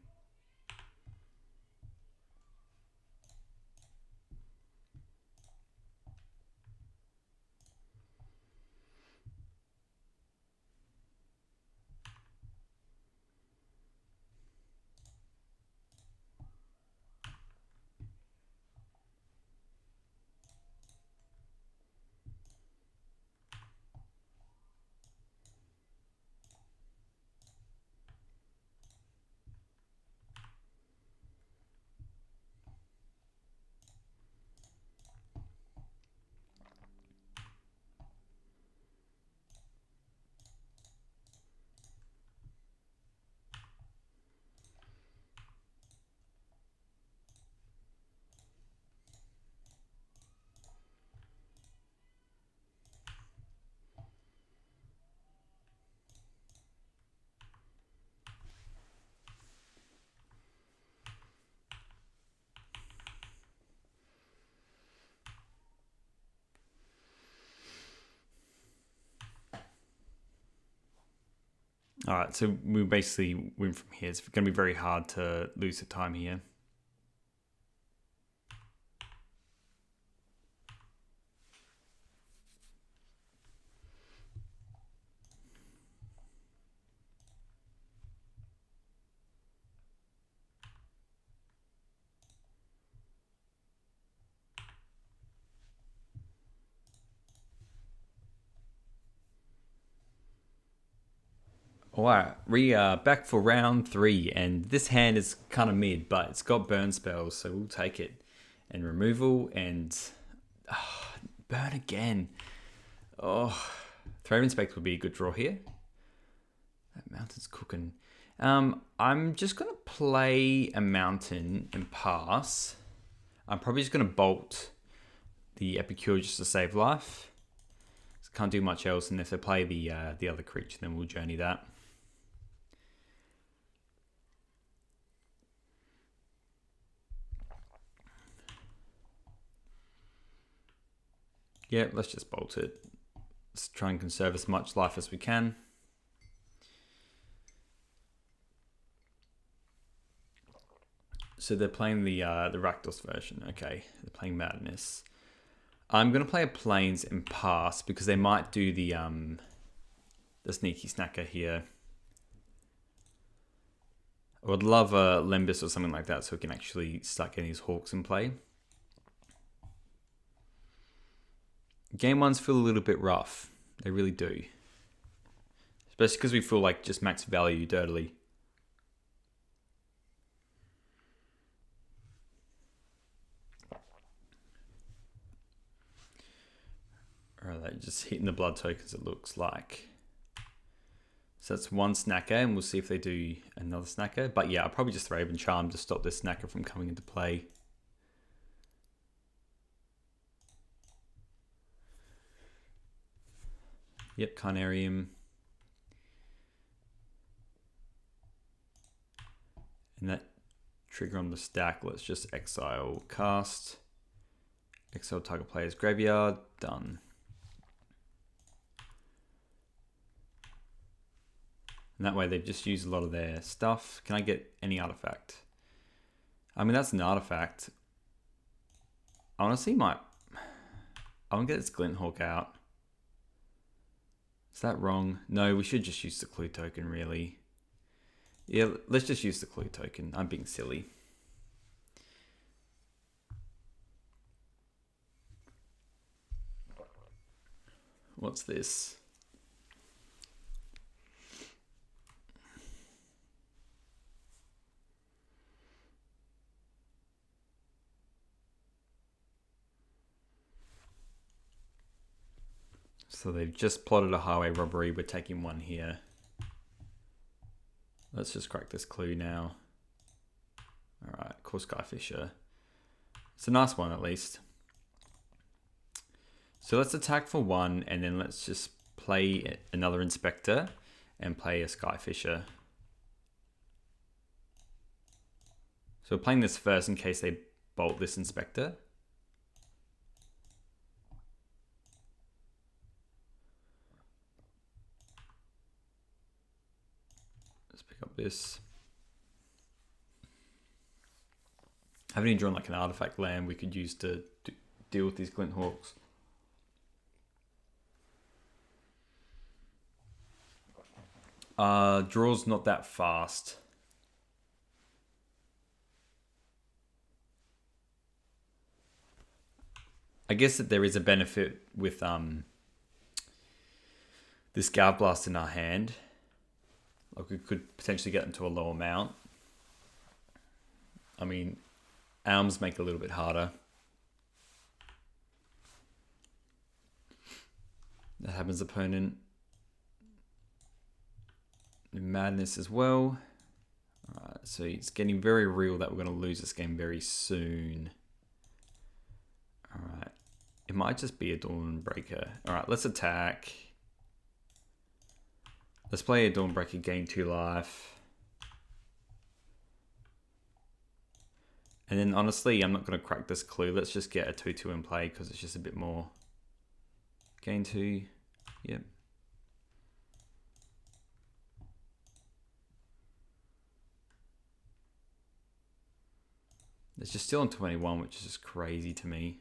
All right, so we basically win from here. It's going to be very hard to lose the time here. Alright, we are back for round 3, and this hand is kind of mid, but it's got burn spells, so we'll take it. And removal, and burn again. Oh, Thraven Spectre would be a good draw here. That mountain's cooking. I'm just going to play a mountain and pass. I'm probably just going to bolt the Epicure just to save life. Can't do much else, and if they play the other creature, then we'll journey that. Yeah, let's just bolt it. Let's try and conserve as much life as we can. So they're playing the Rakdos version. Okay, they're playing Madness. I'm gonna play a Plains and pass because they might do the sneaky snacker here. I would love a Lembus or something like that so we can actually start getting these Hawks in play. Game ones feel a little bit rough. They really do. Especially because we feel like just max value dirtily. Or are they just hitting the blood tokens, it looks like. So that's one snacker, and we'll see if they do another snacker. But yeah, I'll probably just Raven Charm to stop this snacker from coming into play. Yep, Carnarium. And that trigger on the stack, let's just exile cast. Exile target player's graveyard, done. And that way they've just used a lot of their stuff. Can I get any artifact? I mean, that's an artifact. I honestly might... I want to get this Glinthawk out. Is that wrong? No, we should just use the clue token, really. Yeah, let's just use the clue token. I'm being silly. What's this? So they've just plotted a highway robbery. We're taking one here. Let's just crack this clue now. Alright, Core Skyfisher. It's a nice one at least. So let's attack for 1 and then let's just play another Inspector and play a Skyfisher. So we're playing this first in case they bolt this Inspector. Let's pick up this. I haven't even drawn like an artifact land we could use to deal with these Glint Hawks. Draw's not that fast. I guess that there is a benefit with this Galv Blast in our hand. Like we could potentially get into a low amount. I mean, Alms make it a little bit harder. That happens, opponent. Madness as well. Alright, so it's getting very real that we're going to lose this game very soon. Alright. It might just be a Dawnbreaker. Alright, let's attack. Let's play a Dawnbreaker, gain 2 life. And then honestly, I'm not going to crack this clue. Let's just get a 2-2 in play because it's just a bit more. Gain 2. Yep. It's just still on 21, which is just crazy to me.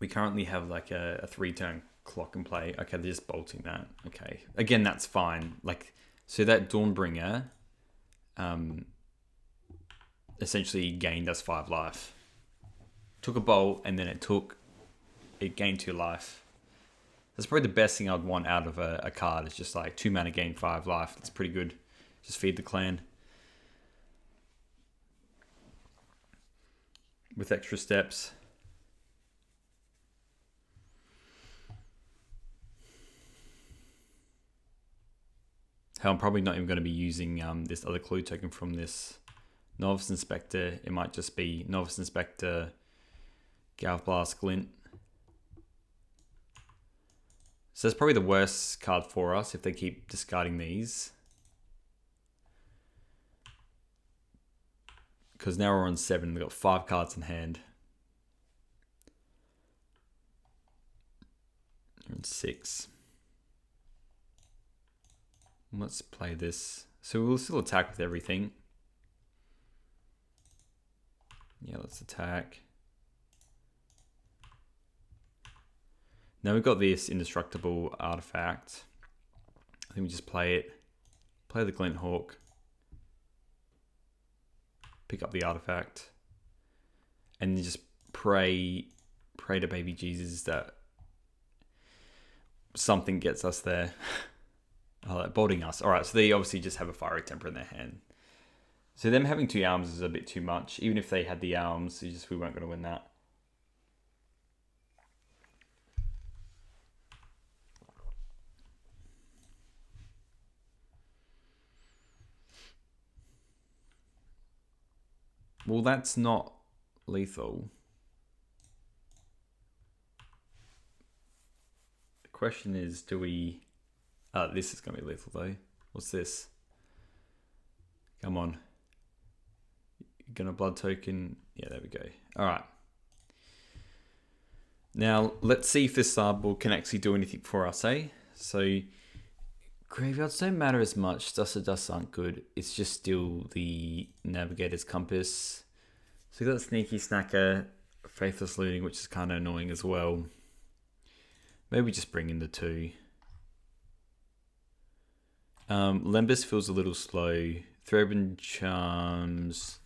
We currently have like a 3-turn clock in play. Okay, they're just bolting that. Okay. Again, that's fine. Like, so that Dawnbringer essentially gained us 5 life. Took a bolt and then it gained 2 life. That's probably the best thing I'd want out of a card. It's just like 2 mana gain 5 life. That's pretty good. Just feed the clan. With extra steps. Hell, I'm probably not even going to be using this other clue token from this Novice Inspector. It might just be Novice Inspector, Galv Blast, Glint. So that's probably the worst card for us if they keep discarding these. Because now we're on 7. We've got 5 cards in hand. We're on 6. Let's play this. So we'll still attack with everything. Yeah, let's attack. Now we've got this indestructible artifact. I think we just play it. Play the Glint Hawk. Pick up the artifact. And then just pray to baby Jesus that something gets us there. Oh, like bolting us. Alright, so they obviously just have a Fiery Temper in their hand. So them having 2 Alms is a bit too much. Even if they had the Alms, we weren't going to win that. Well, that's not lethal. The question is, do we... this is going to be lethal though. What's this? Come on. You're going to blood token. Yeah, there we go. Alright. Now, let's see if this sideboard can actually do anything for us, eh? So, graveyards don't matter as much. Dust to Dust aren't good. It's just still the Navigator's Compass. So, we got Sneaky Snacker, Faithless Looting, which is kind of annoying as well. Maybe just bring in the 2. Lembas feels a little slow. Threadband Charms.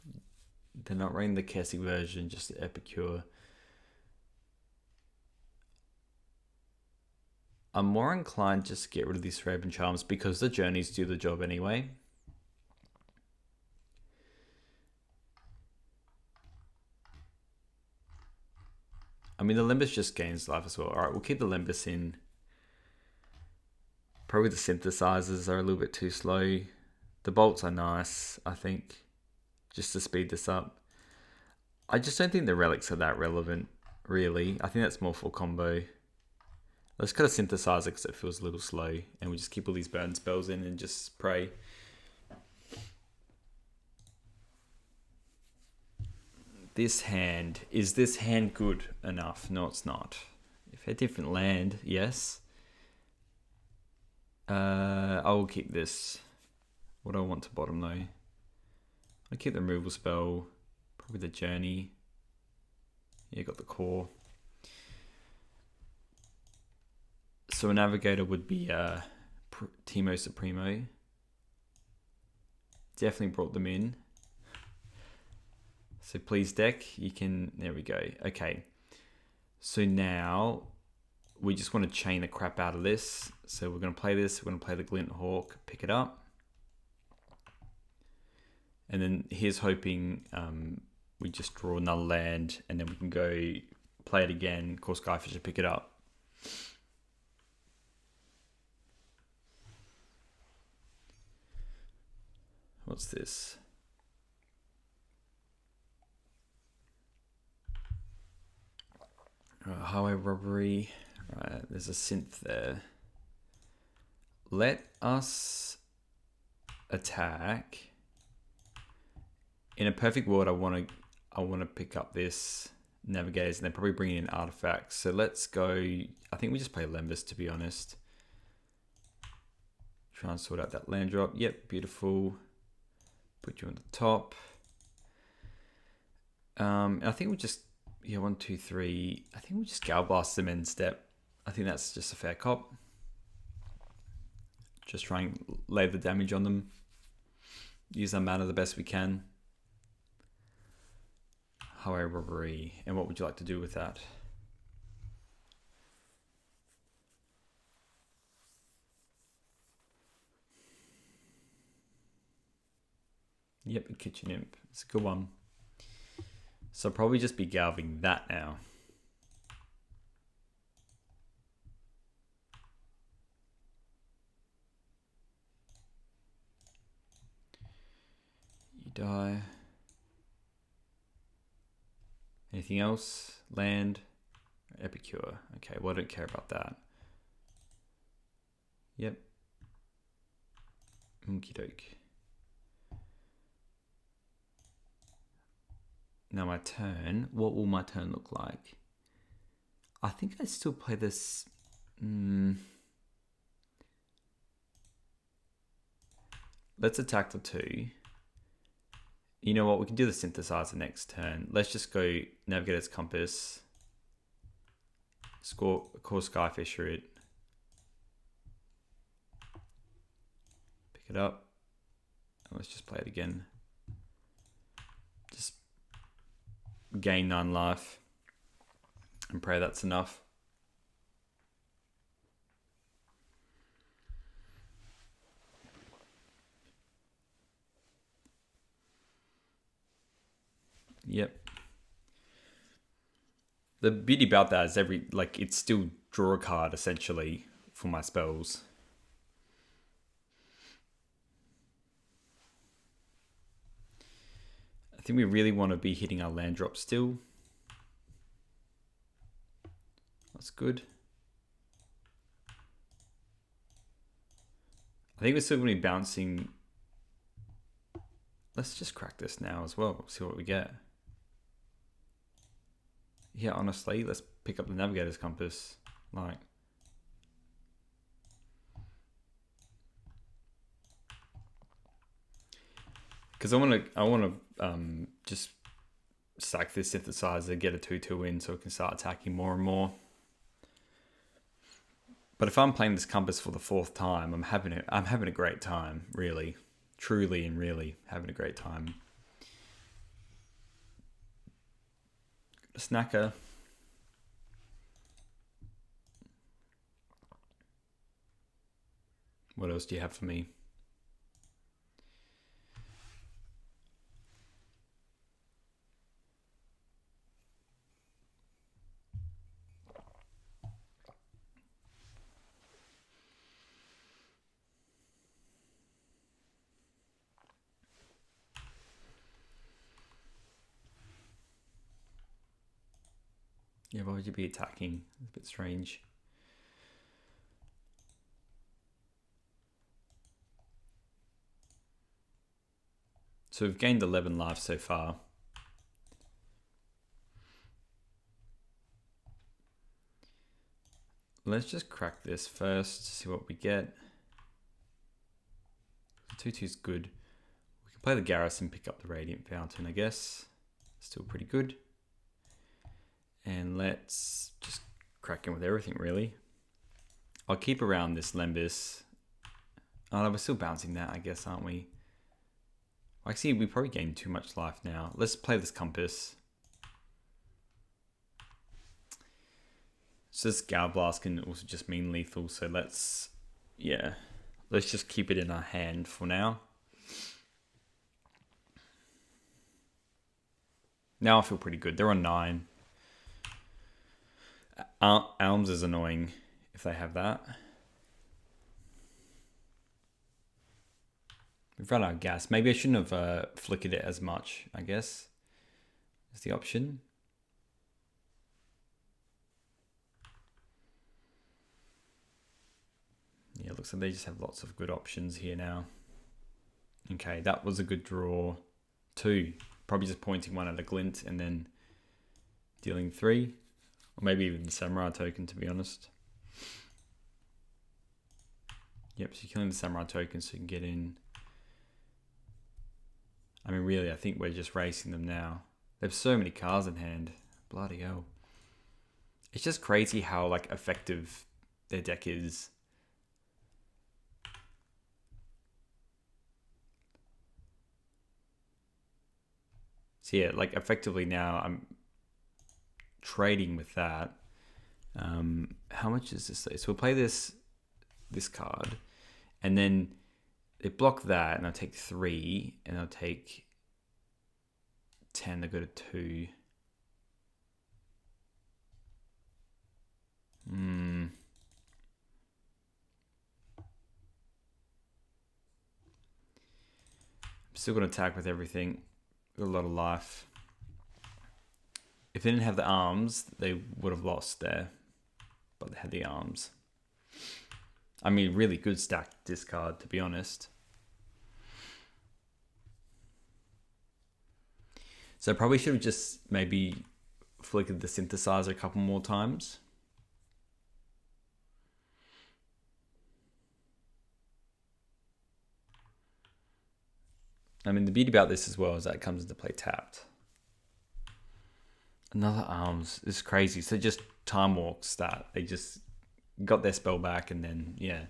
They're not running the Kessie version, just the Epicure. I'm more inclined just to get rid of these Threadband Charms because the journeys do the job anyway. I mean, the Limbus just gains life as well. Alright, we'll keep the Limbus in. Probably the Synthesizers are a little bit too slow. The bolts are nice, I think, just to speed this up. I just don't think the relics are that relevant, really. I think that's more for combo. Let's cut a synthesizer because it feels a little slow, and we just keep all these burn spells in and just pray. This hand, is this hand good enough? No, it's not. If a different land, yes. I will keep this. What do I want to bottom though? I keep the removal spell, probably the journey. Yeah, got the core. So a navigator would be Timo Supremo. Definitely brought them in. So please deck, you can, there we go. Okay. So now we just want to chain the crap out of this. So we're going to play this, we're going to play the Glint Hawk, pick it up. And then here's hoping we just draw another land and then we can go play it again. Of course, Skyfisher pick it up. What's this? Highway robbery. Right, there's a synth there. Let us attack. In a perfect world, I want to pick up this navigators and then probably bring in artifacts. So let's go. I think we just play Lembas, to be honest. Try and sort out that land drop. Yep, beautiful. Put you on the top. And I think we just, yeah, 1, 2, 3. I think we just Gal Blast them end step. I think that's just a fair cop. Just try and lay the damage on them. Use our mana the best we can. Highway robbery. And what would you like to do with that? Yep, Kitchen Imp. It's a good one. So I'll probably just be galving that now. You die. Anything else? Land? Epicure. Okay, well I don't care about that. Yep. Okie doke. Now my turn. What will my turn look like? I think I still play this. Let's attack the 2. You know what? We can do the synthesizer next turn. Let's just go Navigator's Compass. Core Skyfisher it. Pick it up. And let's just play it again. Just gain 9 life. And pray that's enough. Yep. The beauty about that is it's still draw a card essentially for my spells. I think we really want to be hitting our land drop still. That's good. I think we're still going to be bouncing. Let's just crack this now as well. See what we get. Yeah, honestly, let's pick up the Navigator's Compass. Like, because I want to just sack this synthesizer, get a 2/2 in, so we can start attacking more and more. But if I'm playing this compass for the 4th time, I'm having a great time, really, truly, and really having a great time. Snacker. What else do you have for me? Yeah, why would you be attacking? It's a bit strange. So we've gained 11 lives so far. Let's just crack this first, see what we get. 2/2 is good. We can play the Garrison, pick up the Radiant Fountain, I guess. Still pretty good. And let's just crack in with everything, really. I'll keep around this Lembis. Oh, we're still bouncing that, I guess, aren't we? Actually, we probably gained too much life now. Let's play this Compass. So this Gal Blast can also just mean lethal, so let's just keep it in our hand for now. Now I feel pretty good. They're on 9. Alms is annoying if they have that. We've run out of gas. Maybe I shouldn't have flickered it as much, I guess. Is the option. Yeah, it looks like they just have lots of good options here now. Okay, that was a good draw. 2. Probably just pointing one at a glint and then dealing 3. Or maybe even the Samurai token, to be honest. Yep, so you're killing the Samurai token so you can get in. I mean, really, I think we're just racing them now. They have so many cards in hand. Bloody hell. It's just crazy how like effective their deck is. So yeah, like effectively now I'm trading with that. How much is this? So we'll play this card, and then they block that, and I'll take 3, and I'll take 10. They go to 2. I'm still gonna attack with everything. Got a lot of life. If they didn't have the arms, they would have lost there. But they had the arms. I mean, really good stack discard, to be honest. So I probably should have just maybe flickered the Synthesizer a couple more times. I mean, the beauty about this as well is that it comes into play tapped. Another arms. This is crazy. So just time walks that. They just got their spell back and then, yeah.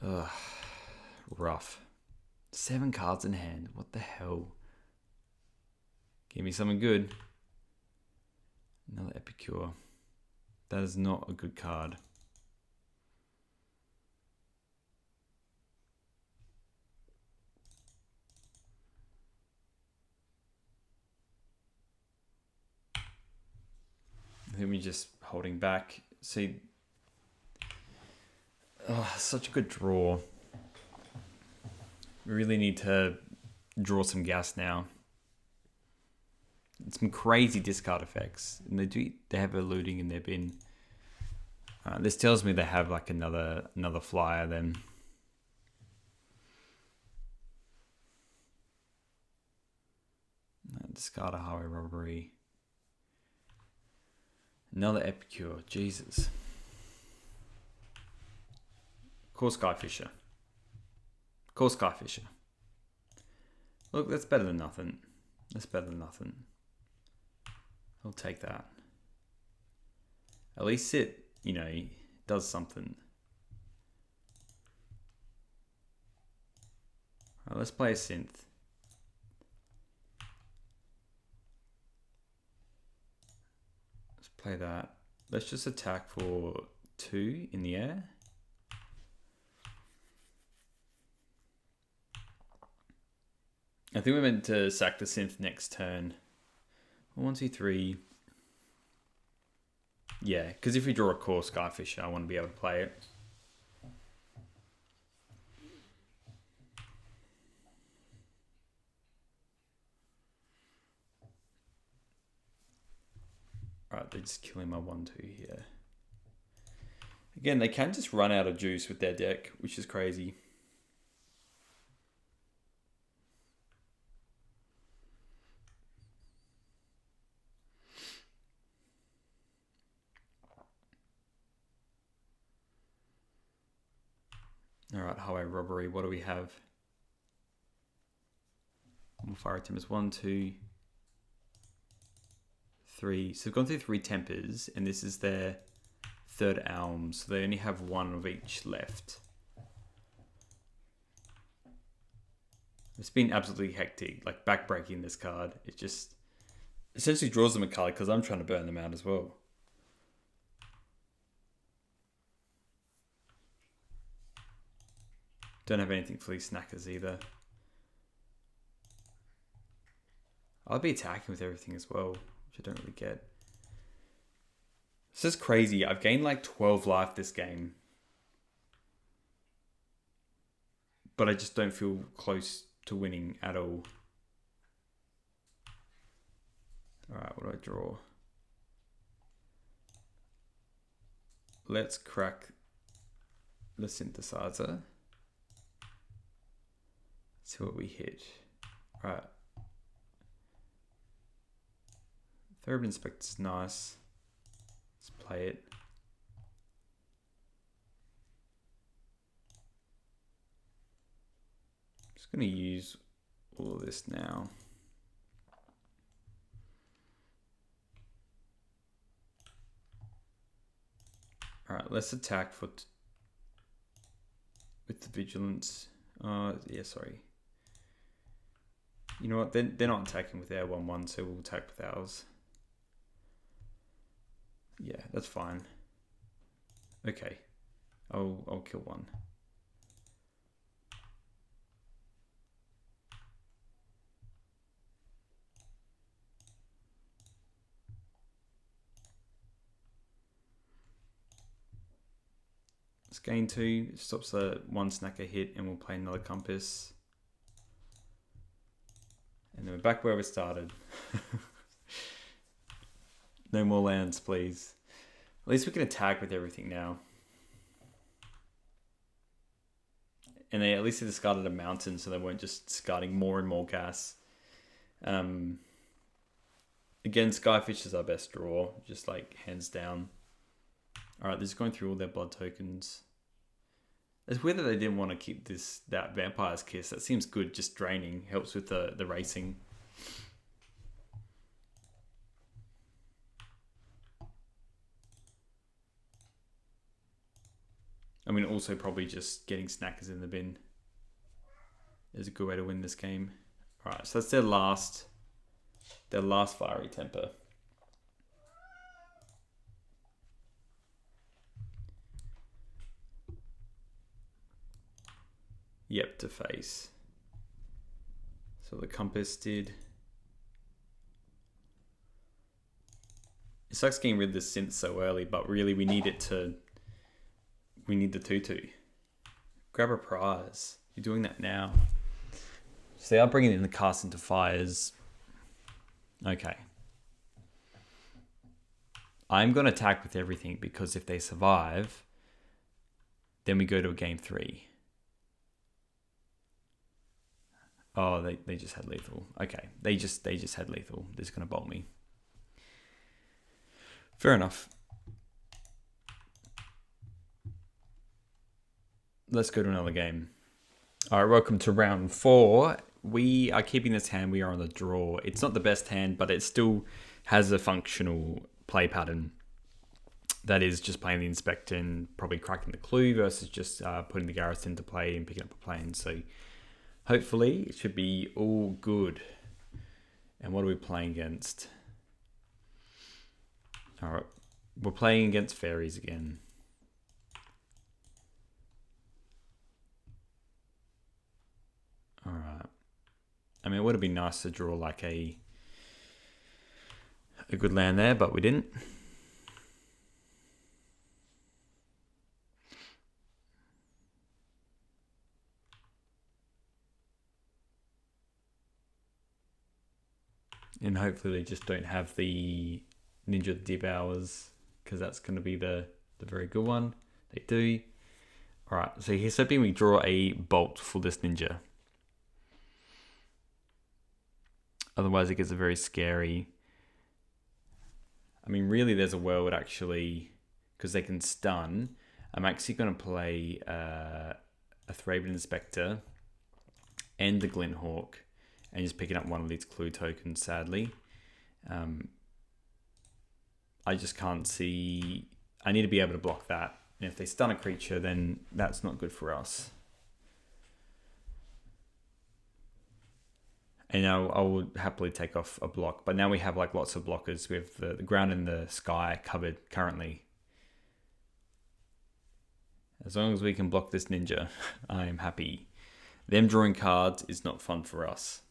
Ugh. Rough. 7 cards in hand. What the hell? Give me something good. Another Epicure. That is not a good card. I think we're just holding back. See, such a good draw. We really need to draw some gas now. Some crazy discard effects, and they have eluding in their bin. This tells me they have like another flyer then. Discard a highway robbery. Another Epicure. Jesus. Call Skyfisher. Call Skyfisher. Look, that's better than nothing. That's better than nothing. I'll take that. At least it, does something. Alright, let's play a Synth. Let's play that. Let's just attack for 2 in the air. I think we're meant to sack the Synth next turn. 1, 2, 3. Yeah, because if we draw a core Skyfisher, I want to be able to play it. Alright, they're just killing my 1-2 here. Again, they can just run out of juice with their deck, which is crazy. Alright, highway robbery. What do we have? More fire attempts. 1, 2, 3. So they've gone through 3 tempers, and this is their 3rd alm. So they only have 1 of each left. It's been absolutely hectic, like backbreaking this card. It just essentially draws them a card because I'm trying to burn them out as well. Don't have anything for these snackers either. I'll be attacking with everything as well, which I don't really get. This is crazy. I've gained like 12 life this game. But I just don't feel close to winning at all. Alright, what do I draw? Let's crack the Synthesizer. See what we hit. Alright. Third Inspector's nice. Let's play it. Just going to use all of this now. Alright, let's attack with the Vigilance. Yeah, sorry. You know what? They're not attacking with their 1/1, so we'll attack with ours. Yeah, that's fine. Okay, I'll kill one. Let's gain 2. It stops the 1 snacker hit, and we'll play another Compass. And then we're back where we started. No more lands, please. At least we can attack with everything now. And they at least discarded a mountain, so they weren't just discarding more and more gas. Again, Skyfish is our best draw, just like hands down. Alright, they're just going through all their blood tokens. It's weird that they didn't want to keep that Vampire's Kiss. That seems good, just draining. Helps with the racing. I mean, also probably just getting snackers in the bin is a good way to win this game. Alright, so that's their last Fiery Temper. Yep, to face. So the Compass did. It sucks getting rid of the Synth so early, but really we need the 2/2. Grab a prize. You're doing that now. So they are bringing in the Cast into Fires. Okay. I'm going to attack with everything because if they survive, then we go to a game 3. Oh, they just had lethal. Okay, they just had lethal. They're just gonna bolt me. Fair enough. Let's go to another game. All right, welcome to round 4. We are keeping this hand. We are on the draw. It's not the best hand, but it still has a functional play pattern. That is just playing the Inspector and probably cracking the Clue versus just putting the Garrison into play and picking up a plane. So hopefully it should be all good. And what are we playing against? All right, we're playing against Faeries again. All right. I mean, it would have been nice to draw like a good land there, but we didn't. And hopefully they just don't have the Ninja Devours, because that's going to be the very good one. They do. Alright, so here's hoping we draw a Bolt for this Ninja. Otherwise it gets a very scary... I mean, really there's a world actually, because they can stun. I'm actually going to play a Thraben Inspector and the Glint Hawk, and just picking up one of these clue tokens, sadly. I just can't see... I need to be able to block that. And if they stun a creature, then that's not good for us. And now I would happily take off a block. But now we have like lots of blockers. We have the ground and the sky covered currently. As long as we can block this Ninja, I am happy. Them drawing cards is not fun for us.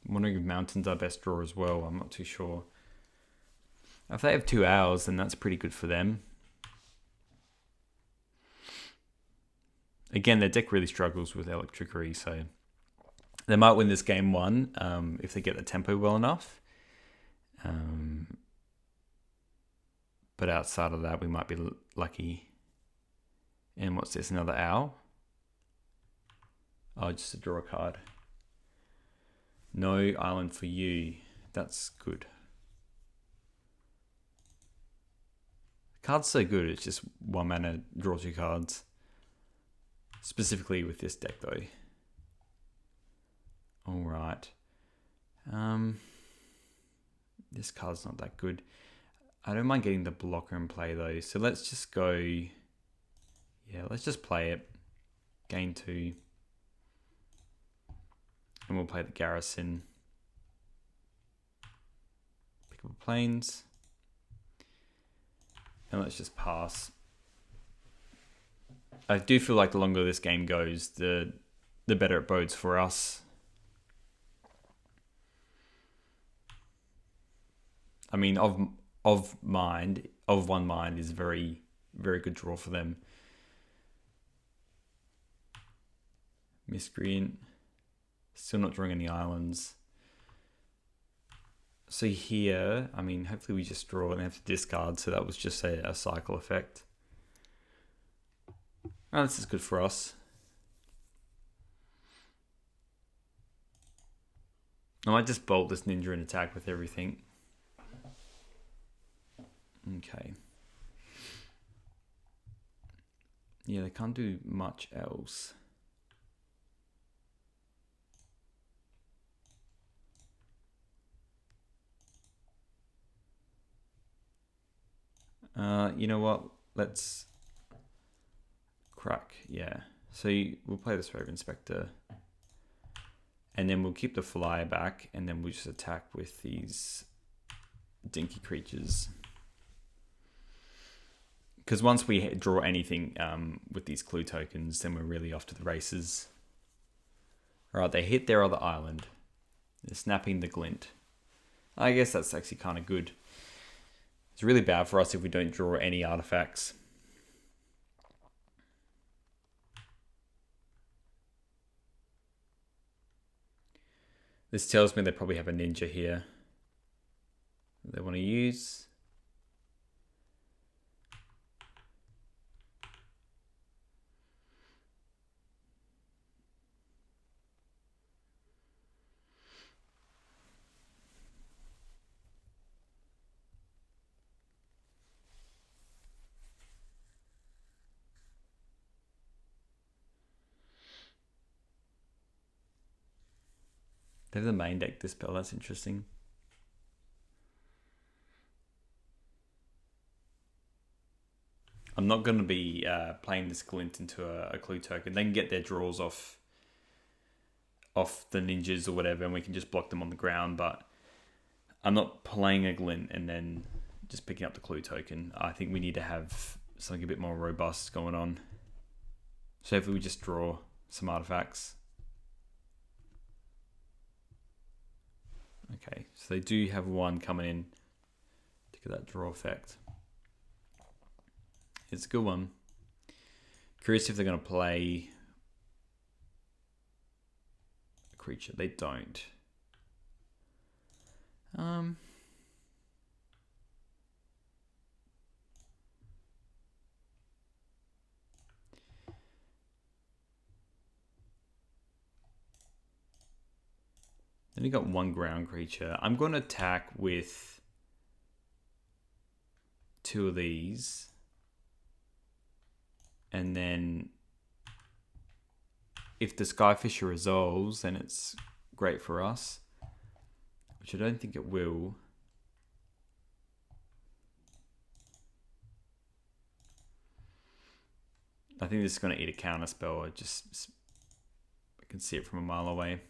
I'm wondering if mountains are best draw as well. I'm not too sure. If they have 2 hours, then that's pretty good for them. Again, their deck really struggles with Electricity, so they might win this game 1 if they get the tempo well enough. But outside of that, we might be lucky. And what's this? Another owl? Oh, just to draw a card. No island for you. That's good. The card's so good, it's just 1 mana, draw 2 cards. Specifically with this deck though. Alright. This card's not that good. I don't mind getting the blocker in play though. So let's just go... Yeah, let's just play it. Gain 2. And we'll play the Garrison. Pick up planes. And let's just pass. I do feel like the longer this game goes, the better it bodes for us. I mean, of one mind is very, very good draw for them. Miscreant. Still not drawing any islands. So here, I mean, hopefully we just draw and have to discard. So that was just a cycle effect. Oh, this is good for us. I might just bolt this Ninja and attack with everything. Okay. Yeah, they can't do much else. You know what? Let's crack. Yeah. So we'll play this Rover Inspector. And then we'll keep the flyer back. And then we'll just attack with these dinky creatures. Because once we draw anything with these clue tokens, then we're really off to the races. Alright, they hit their other island. They're snapping the glint. I guess that's actually kind of good. It's really bad for us if we don't draw any artifacts. This tells me they probably have a ninja here they want to use. They have the main deck Dispel, that's interesting. I'm not going to be playing this glint into a clue token. They can get their draws off the ninjas or whatever, and we can just block them on the ground, but I'm not playing a glint and then just picking up the clue token. I think we need to have something a bit more robust going on. So if we just draw some artifacts. Okay, so they do have one coming in to Look at that draw effect. It's a good one. Curious if they're going to play a creature. They don't. Then you got one ground creature. I'm going to attack with 2 of these. And then if the Skyfisher resolves, then it's great for us. Which I don't think it will. I think this is going to eat a counter spell. I can see it from a mile away.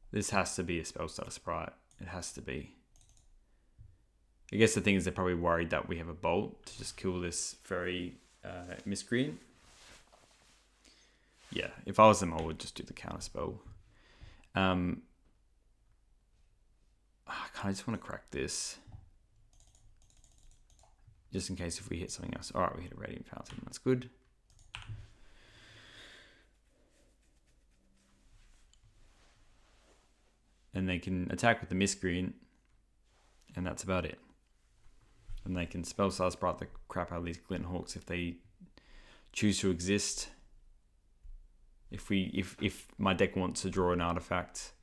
This has to be a Spellstarter Sprite. It has to be. I guess the thing is they're probably worried that we have a Bolt to just kill this very Miscreant. Yeah, if I was them, I would just do the counter spell. I just want to crack this. Just in case if we hit something else. Alright, we hit a Radiant Fountain. That's good. And they can attack with the Miscreant. And that's about it. And they can Spellstarter Sprite the crap out of these Glinthawks if they choose to exist. If my deck wants to draw an artifact.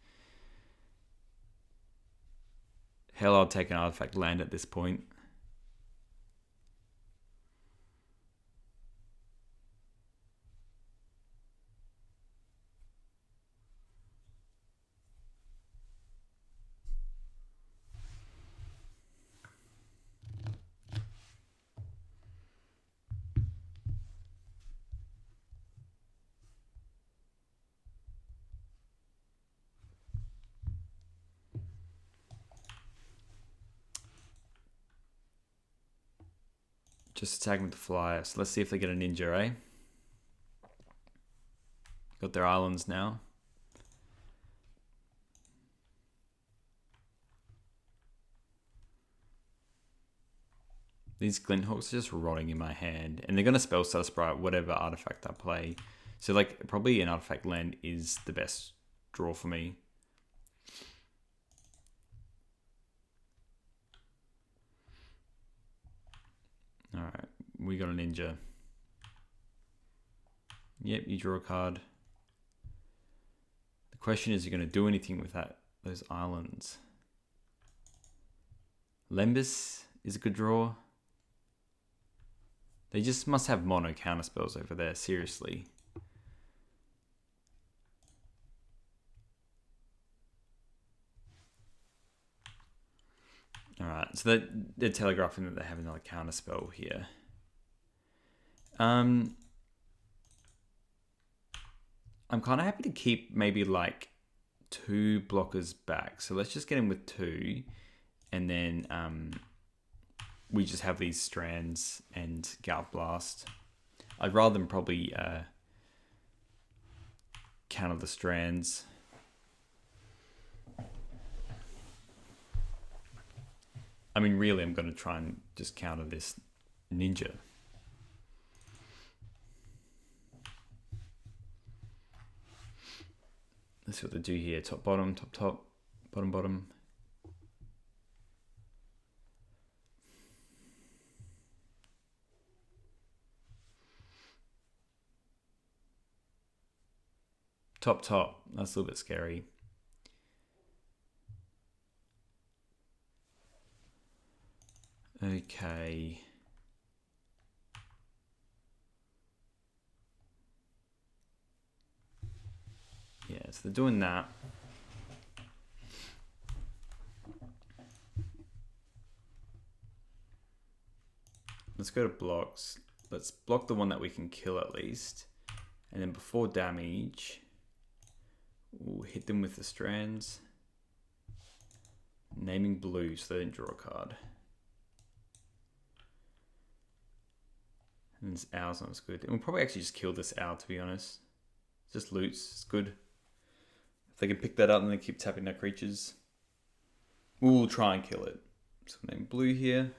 Hell, I'll take an artifact land at this point. Just attacking with the flyer. So let's see if they get a ninja, eh? Got their islands now. These Glinthawks are just rotting in my hand. And they're going to Spellstarter Sprite whatever artifact I play. So like probably an artifact land is the best draw for me. Alright, we got a ninja. Yep, you draw a card. The question is, you're going to do anything with those islands? Lembas is a good draw. They just must have mono counter spells over there, seriously. Alright, so they're telegraphing that they have another counter spell here. I'm kind of happy to keep maybe like 2 blockers back. So let's just get in with 2. And then we just have these Strands and Gallop Blast. I'd rather than probably counter the Strands. I mean, really, I'm going to try and just counter this ninja. Let's see what they do here. Top, bottom, top, top, bottom, bottom. Top, top. That's a little bit scary. Okay. Yeah, so they're doing that. Let's go to blocks. Let's block the one that we can kill at least. And then before damage, we'll hit them with the Strands. Naming blue so they don't draw a card. And this owl's not as good. And we'll probably actually just kill this owl, to be honest. Just loots. It's good. If they can pick that up and then keep tapping their creatures, we'll try and kill it. So name blue here.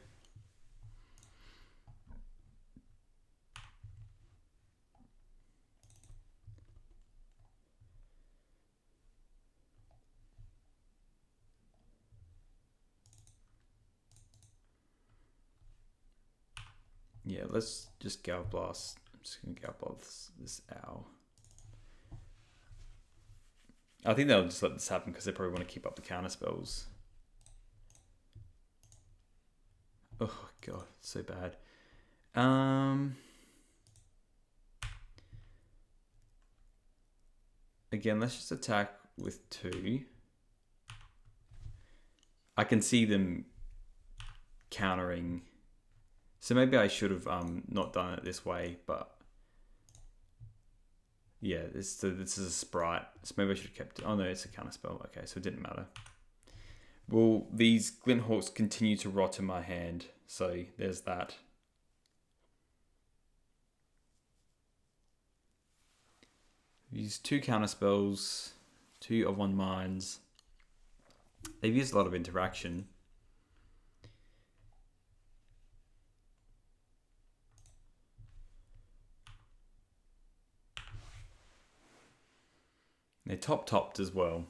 Yeah, let's just Gale Blast. I'm just going to Gale Blast this owl. I think they'll just let this happen because they probably want to keep up the counter spells. Oh god, so bad. Again, let's just attack with 2. I can see them countering. So maybe I should have not done it this way, but yeah, this is a sprite. So maybe I should have kept it. Oh no, it's a counter spell. Okay, so it didn't matter. Well, these Glinthawks continue to rot in my hand, so there's that. Use 2 counter spells, 2 of 1 mines. They've used a lot of interaction. They're topped as well.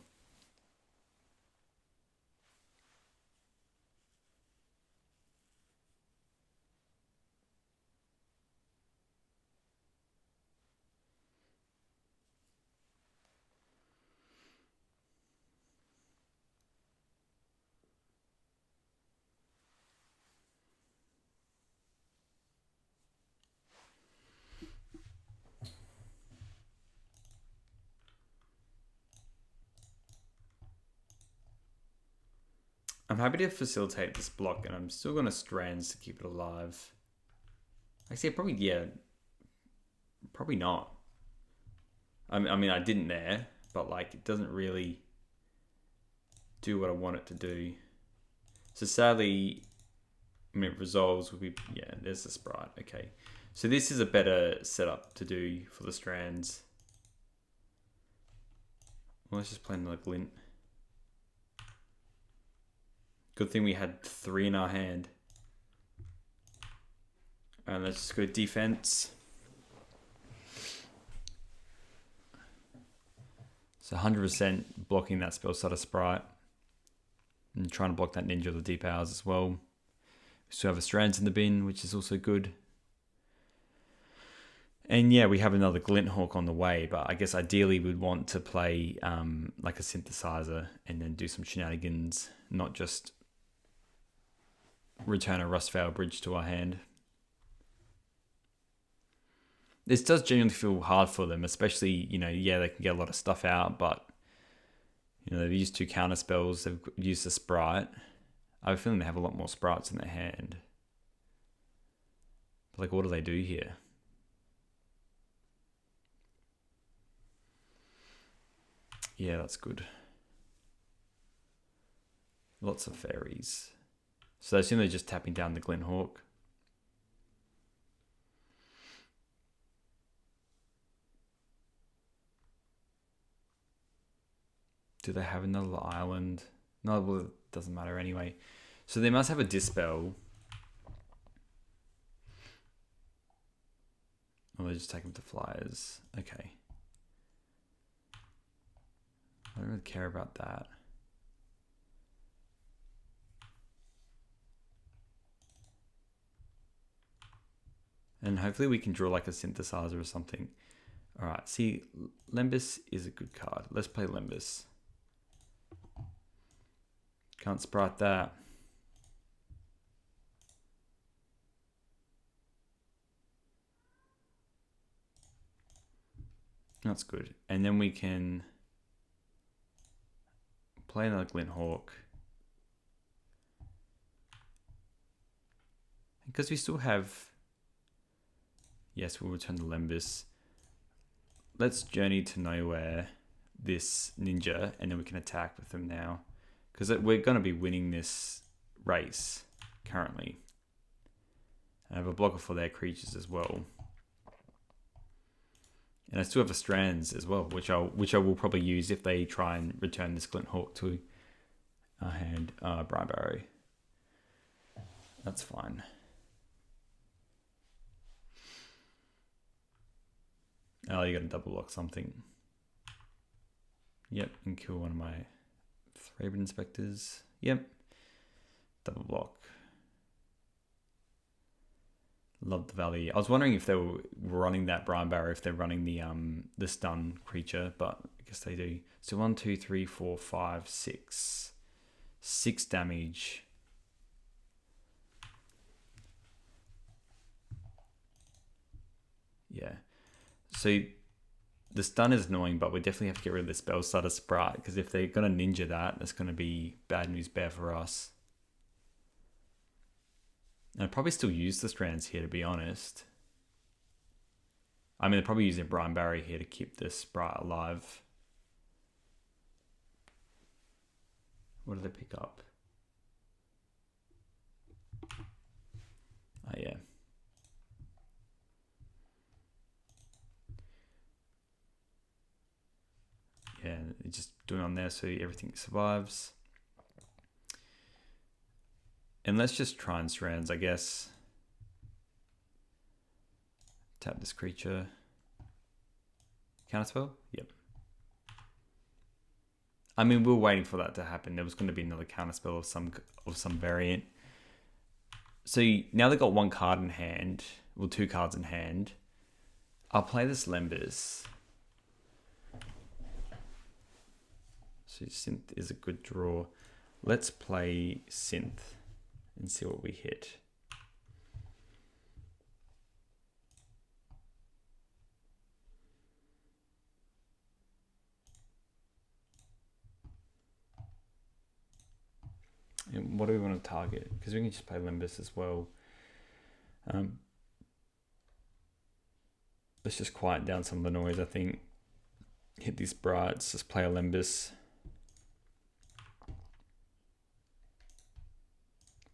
I'm happy to facilitate this block, and I'm still going to Strands to keep it alive. Actually, probably not. I mean, I didn't there, but like, it doesn't really do what I want it to do. So sadly, I mean, it resolves will be, yeah, there's the sprite. Okay. So this is a better setup to do for the Strands. Well, let's just play another Glint. Good thing we had 3 in our hand. And let's just go defense. So 100% blocking that spell starter sprite. And trying to block that ninja of the deep hours as well. We still have a Strands in the bin, which is also good. And yeah, we have another Glinthawk on the way, but I guess ideally we'd want to play like a Synthesizer and then do some shenanigans, not just return a Rustveil Bridge to our hand. This does genuinely feel hard for them, especially, you know, yeah, they can get a lot of stuff out, but, you know, they've used 2 counter spells, they've used a sprite. I have a feeling they have a lot more sprites in their hand. But like, what do they do here? Yeah, that's good. Lots of Faeries. So I assume they're just tapping down the Glinthawk. Do they have another island? No, well, it doesn't matter anyway. So they must have a Dispel. Or they just take them to Flyers. Okay. I don't really care about that. And hopefully we can draw like a Synthesizer or something. Alright, see, Lembas is a good card. Let's play Lembas. Can't sprite that. That's good. And then we can play another Glinthawk. Because we still have... Yes, we'll return the Lembas. Let's Journey to Nowhere this ninja, and then we can attack with them now. Because we're going to be winning this race currently. I have a blocker for their creatures as well. And I still have a Strands as well, which I will probably use if they try and return this Glint Hawk to our hand. Brian Barrow. That's fine. Oh, you got to double block something. Yep, and kill one of my Thraben Inspectors. Yep. Double block. Love the Valley. I was wondering if they were running that Brian Barrow, if they're running the stun creature, but I guess they do. So 1, 2, 3, 4, 5, 6. 6 damage. Yeah. So the stun is annoying, but we definitely have to get rid of the Spell Stutter Sprite, because if they're going to ninja that, that's going to be bad news bear for us. I'd probably still use the Strands here, to be honest. I mean, they're probably using Brian Barry here to keep this Sprite alive. What do they pick up? Oh, yeah. Yeah, just doing on there so everything survives. And let's just try and Strands, I guess. Tap this creature. Counterspell? Yep. I mean, we were waiting for that to happen. There was going to be another counterspell of some variant. So now they've got 1 card in hand. Well, 2 cards in hand. I'll play this Lembas. So Synth is a good draw. Let's play Synth and see what we hit. And what do we want to target? Because we can just play Lembas as well. Let's just quiet down some of the noise, I think. Hit these Brights, just play a Lembas.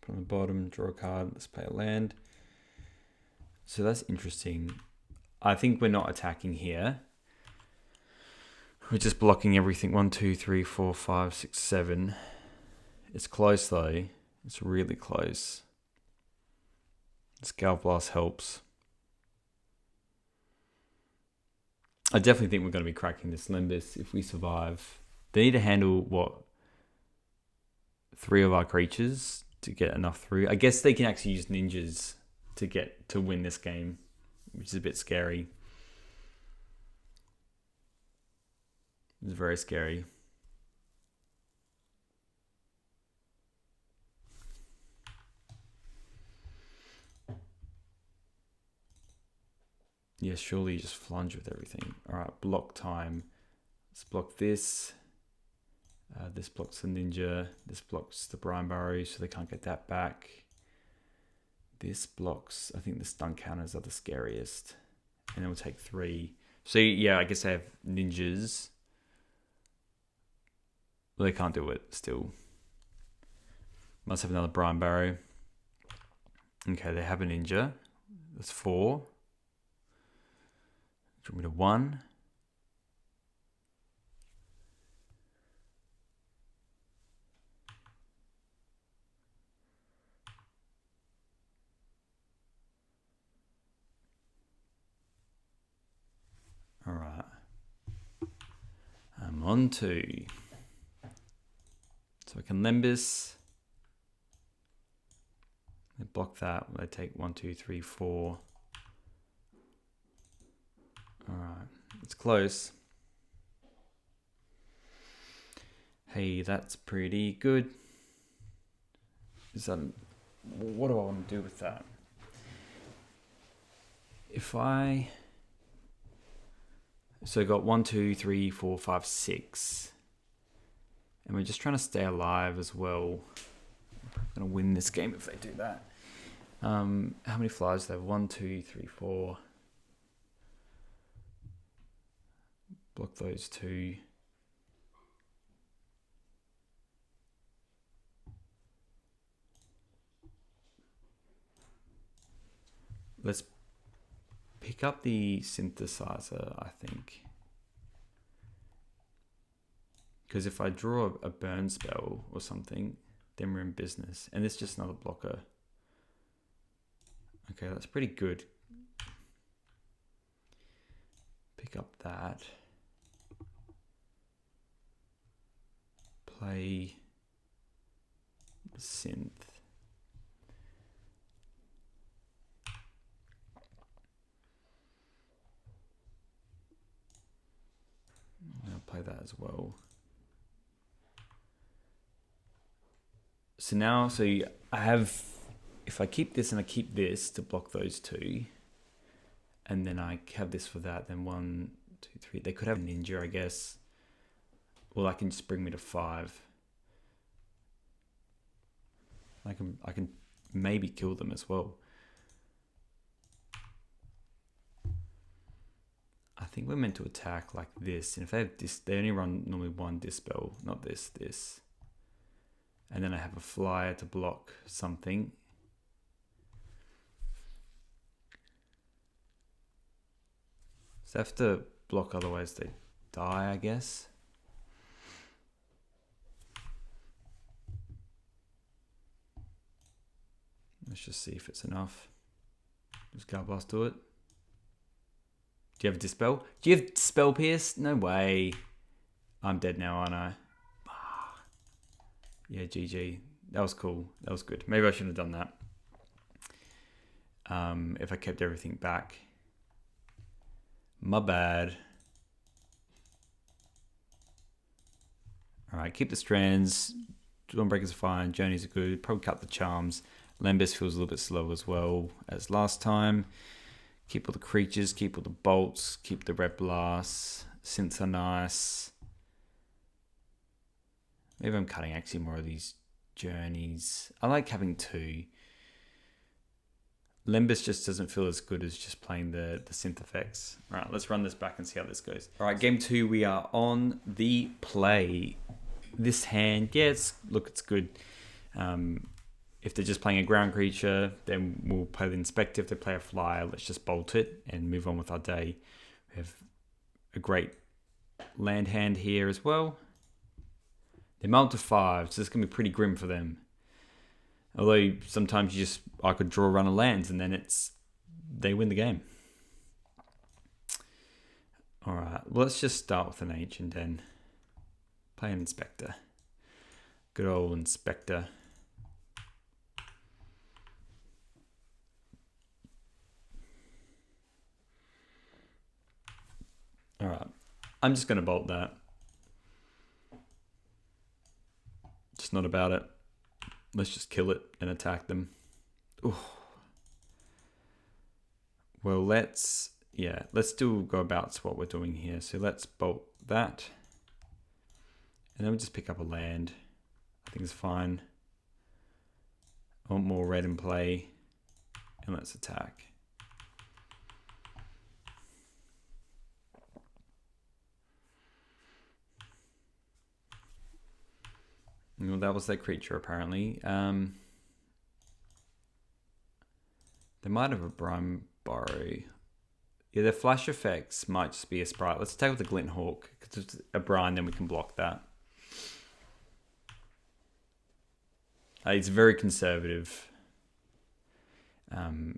Put on the bottom, draw a card, let's play a land. So that's interesting. I think we're not attacking here. We're just blocking everything. 1, 2, 3, 4, 5, 6, 7. It's close though. It's really close. Scale Blast helps. I definitely think we're going to be cracking this Lembas if we survive. They need to handle, what, 3 of our creatures to get enough through. I guess they can actually use ninjas to win this game, which is a bit scary. It's very scary. Yeah, surely you just flunge with everything. All right, block time. Let's block this. This blocks the ninja. This blocks the Brian Barrow, so they can't get that back. This blocks, I think the stun counters are the scariest. And then we'll take 3. So yeah, I guess they have ninjas. Well, they can't do it still. Must have another Brian Barrow. Okay, they have a ninja. That's 4. Drop me to 1. All right. I'm on 2. So I can Lembas. They block that. They take 1, 2, 3, 4. All right. It's close. Hey, that's pretty good. What do I want to do with that? So I got 1, 2, 3, 4, 5, 6. And we're just trying to stay alive as well. I'm going to win this game if they do that. How many flyers do they have? 1, 2, 3, 4. Block those 2. Let's pick up the Synthesizer, I think. Because if I draw a burn spell or something, then we're in business. And it's just another blocker. Okay, that's pretty good. Pick up that. Play Synth. I'll play that as well. So now, I have, if I keep this and I keep this to block those two, and then I have this for that, then 1, 2, 3, they could have a ninja, I guess. Well, I can just bring me to 5. I can maybe kill them as well. I think we're meant to attack like this, and if they have this, they only run normally 1 dispel, not this. And then I have a flyer to block something. So I have to block, otherwise they die, I guess. Let's just see if it's enough. Just Gallblast to it. Do you have a Dispel? Do you have Spell Pierce? No way. I'm dead now, aren't I? Yeah, GG. That was cool. That was good. Maybe I shouldn't have done that. If I kept everything back. My bad. Alright, keep the strands. Dawnbreakers are fine. Journeys are good. Probably cut the charms. Lembas feels a little bit slow as well as last time. Keep all the creatures. Keep all the bolts. Keep the red blasts. Synths are nice. Maybe I'm cutting actually more of these journeys. I like having 2. Lembas just doesn't feel as good as just playing the synth effects. All right, let's run this back and see how this goes. All right, game 2, we are on the play. This hand, yeah, it's good. If they're just playing a ground creature, then we'll play the Inspector. If they play a flyer, let's just bolt it and move on with our day. We have a great land hand here as well. They're multi 5, so it's going to be pretty grim for them. Although sometimes I could draw a run of lands and then they win the game. Alright, well, let's just start with an Ancient then. Play an Inspector. Good old Inspector. Alright, I'm just going to bolt that. Just not about it. Let's just kill it and attack them. Ooh. Well, let's still go about what we're doing here. So let's bolt that. And then we'll just pick up a land. I think it's fine. I want more red in play. And let's attack. Well, that was their creature, apparently. They might have a Brine Burrow. Yeah, their flash effects might just be a sprite. Let's take with the Glint Hawk, because it's a Brine, then we can block that. It's very conservative. But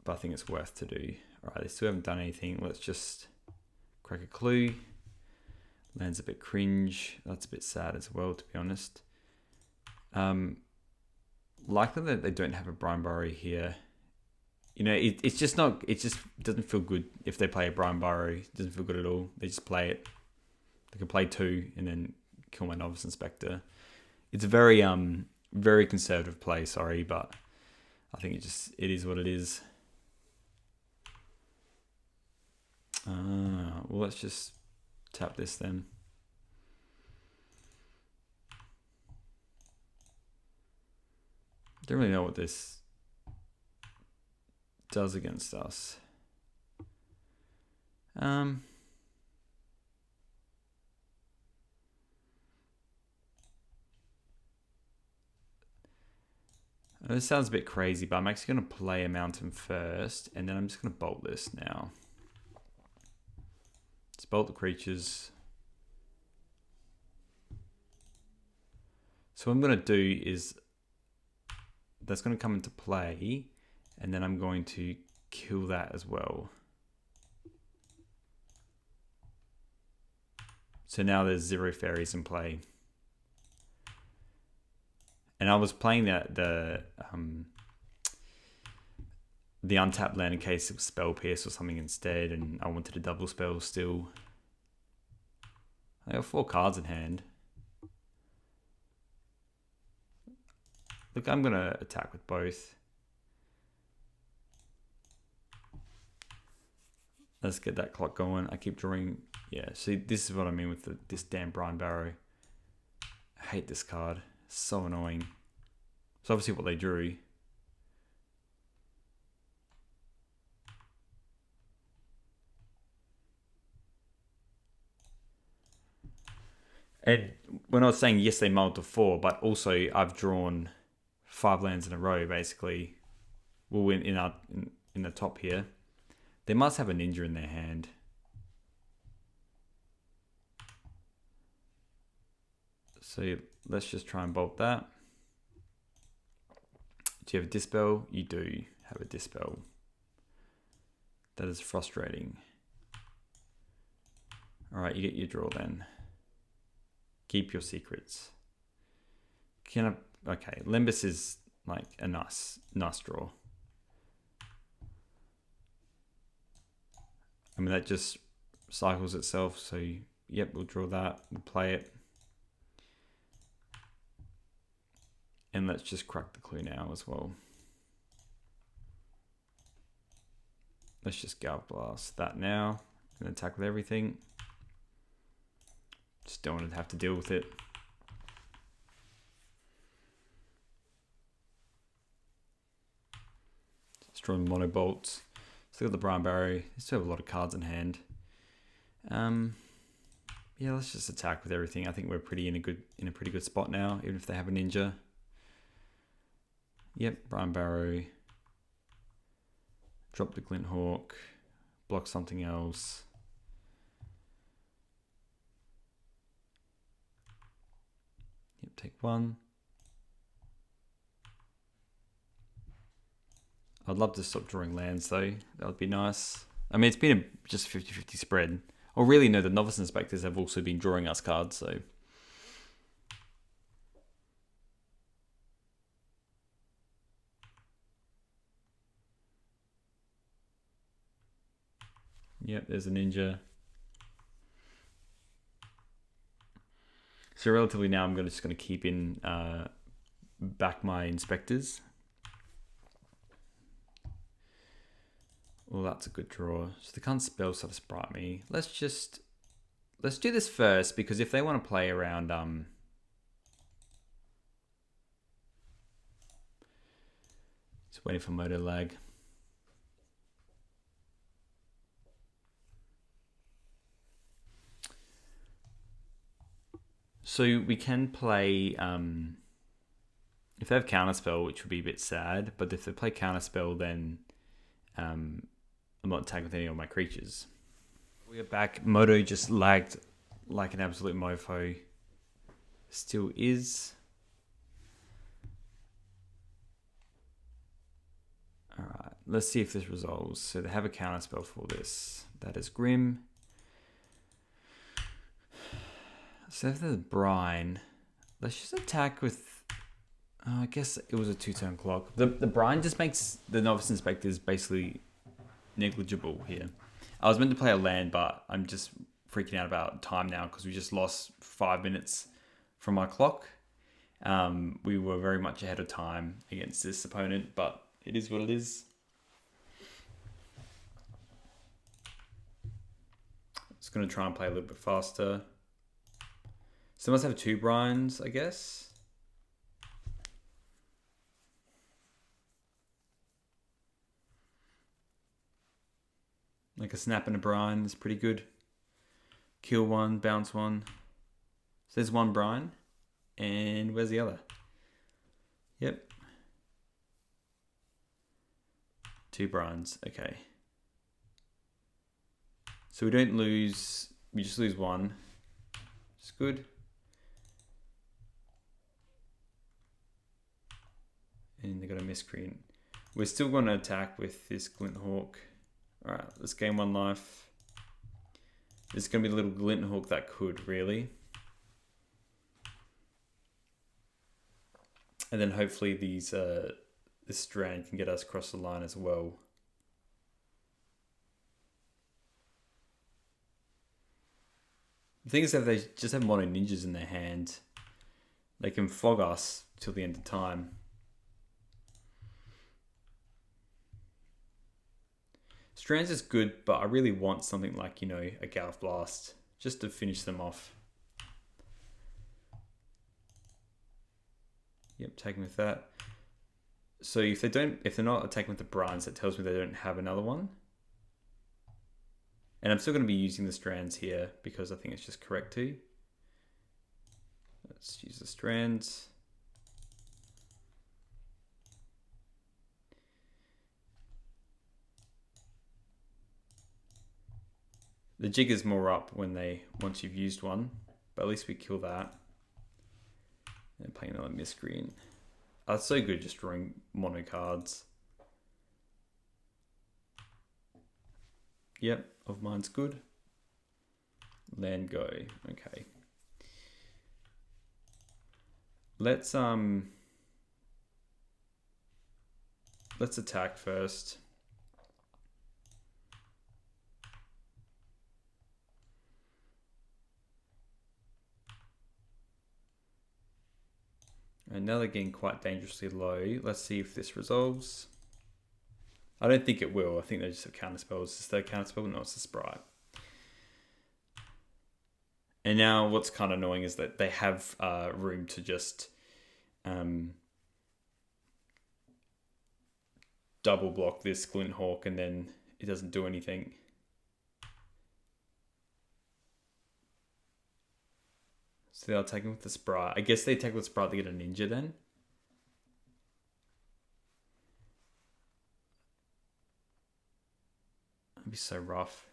I think it's worth to do. Alright, they still haven't done anything. Let's just crack a clue. Land's a bit cringe. That's a bit sad as well, to be honest. Likely that they don't have a Brine Burrow here. You know, it's just not. It just doesn't feel good if they play a Brine Burrow. It doesn't feel good at all. They just play it. They can play 2 and then kill my Novice Inspector. It's a very very conservative play. Sorry, but I think it is what it is. Well, let's just tap this then. Don't really know what this does against us. This sounds a bit crazy, but I'm actually going to play a mountain first, and then I'm just going to bolt this now. Let's bolt the creatures. So what I'm going to do is, that's going to come into play, and then I'm going to kill that as well. So now there's 0 fairies in play. And I was playing the untapped land in case it was spell pierce or something instead, and I wanted a double spell still. I got 4 cards in hand. Look, I'm gonna attack with both. Let's get that clock going. I keep drawing. Yeah, see, this is what I mean with this damn Brine Barrow. I hate this card. It's so annoying. It's obviously what they drew. And when I was saying yes, they mulled to 4, but also I've drawn 5 lands in a row, basically. Well, in the top here. They must have a ninja in their hand. So let's just try and bolt that. Do you have a dispel? You do have a dispel. That is frustrating. All right, you get your draw then. Keep your secrets. Okay, Limbus is like a nice draw. I mean, that just cycles itself. So yep, we'll draw that. We'll play it. And let's just crack the clue now as well. Let's just Gale Blast that now. And attack with everything. Just don't want to have to deal with it. Just drawing mono bolts. Still got the Brine Barrow. They still have a lot of cards in hand. Yeah, let's just attack with everything. I think we're in a pretty good spot now, even if they have a ninja. Yep, Brine Barrow. Drop the Glint Hawk. Block something else. Yep, take 1. I'd love to stop drawing lands though. That would be nice. I mean, it's been just 50-50 spread. Or really, no, the Novice Inspectors have also been drawing us cards, so. Yep, there's a ninja. So relatively now, I'm just going to keep in back my inspectors. Well, that's a good draw. So they can't spell sort of sprite me. Let's do this first, because if they want to play around just waiting for motor lag. So we can play if they have counterspell, which would be a bit sad, but if they play counterspell, then I'm not attacking with any of my creatures. We are back. Moto just lagged like an absolute mofo. Still is. Alright, let's see if this resolves. So they have a counterspell for this. That is Grim. So if there's Brine, let's just attack with... I guess it was a 2-turn clock. The Brine just makes the Novice Inspectors basically negligible here. I was meant to play a land, but I'm just freaking out about time now because we just lost 5 minutes from my clock. We were very much ahead of time against this opponent, but it is what it is. Just going to try and play a little bit faster. So they must have 2 Brines, I guess. Like a snap and a Brine is pretty good. Kill 1, bounce 1. So there's 1 Brine. And where's the other? Yep. 2 Brines, okay. So we don't lose, we just lose 1. It's good. And they got a miscreant. We're still going to attack with this Glint Hawk. Alright, let's gain 1 life. There's going to be a little Glint Hawk that could, really. And then hopefully these this strand can get us across the line as well. The thing is that they just have mono ninjas in their hand. They can flog us till the end of time. Strands is good, but I really want something like, you know, a Galv Blast, just to finish them off. Yep, taking with that. So if they're not attacking with the Brines, that tells me they don't have another one. And I'm still going to be using the strands here because I think it's just correct to. Let's use the strands. The jig is more up once you've used one, but at least we kill that. And playing another miscreant. Oh, it's so good just drawing mono cards. Yep, of mine's good. Land go. Okay. Let's attack first. And now they're getting quite dangerously low. Let's see if this resolves. I don't think it will. I think they just have counterspells. Is this their counterspell? No, it's a Sprite. And now what's kind of annoying is that they have room to just double block this Glint Hawk and then it doesn't do anything. So they'll attack him with the Sprite. I guess they attack with the Sprite to get a ninja then. That'd be so rough.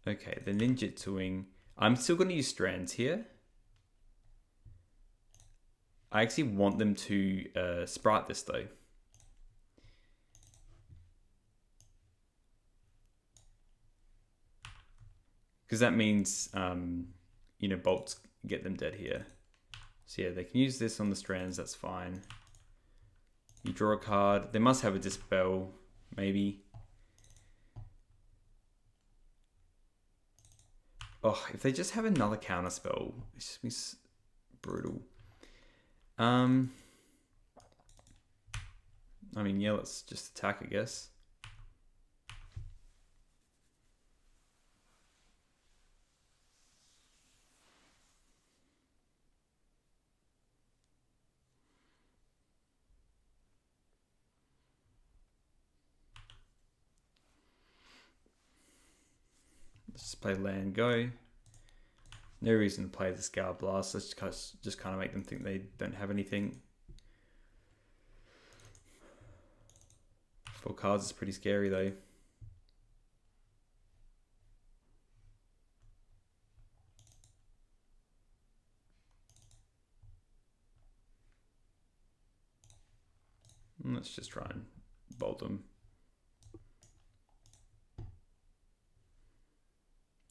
Okay, the ninjutsuing. I'm still going to use strands here. I actually want them to Sprite this though. Because that means, you know, bolts get them dead here. So yeah, they can use this on the strands, that's fine. You draw a card. They must have a Dispel, maybe. Oh, if they just have another counterspell, it's just brutal. I mean, yeah, let's just attack, I guess. Let's just play land go. No reason to play the Scour Blast. Let's just kind of make them think they don't have anything. 4 cards is pretty scary though. Let's just try and bolt them.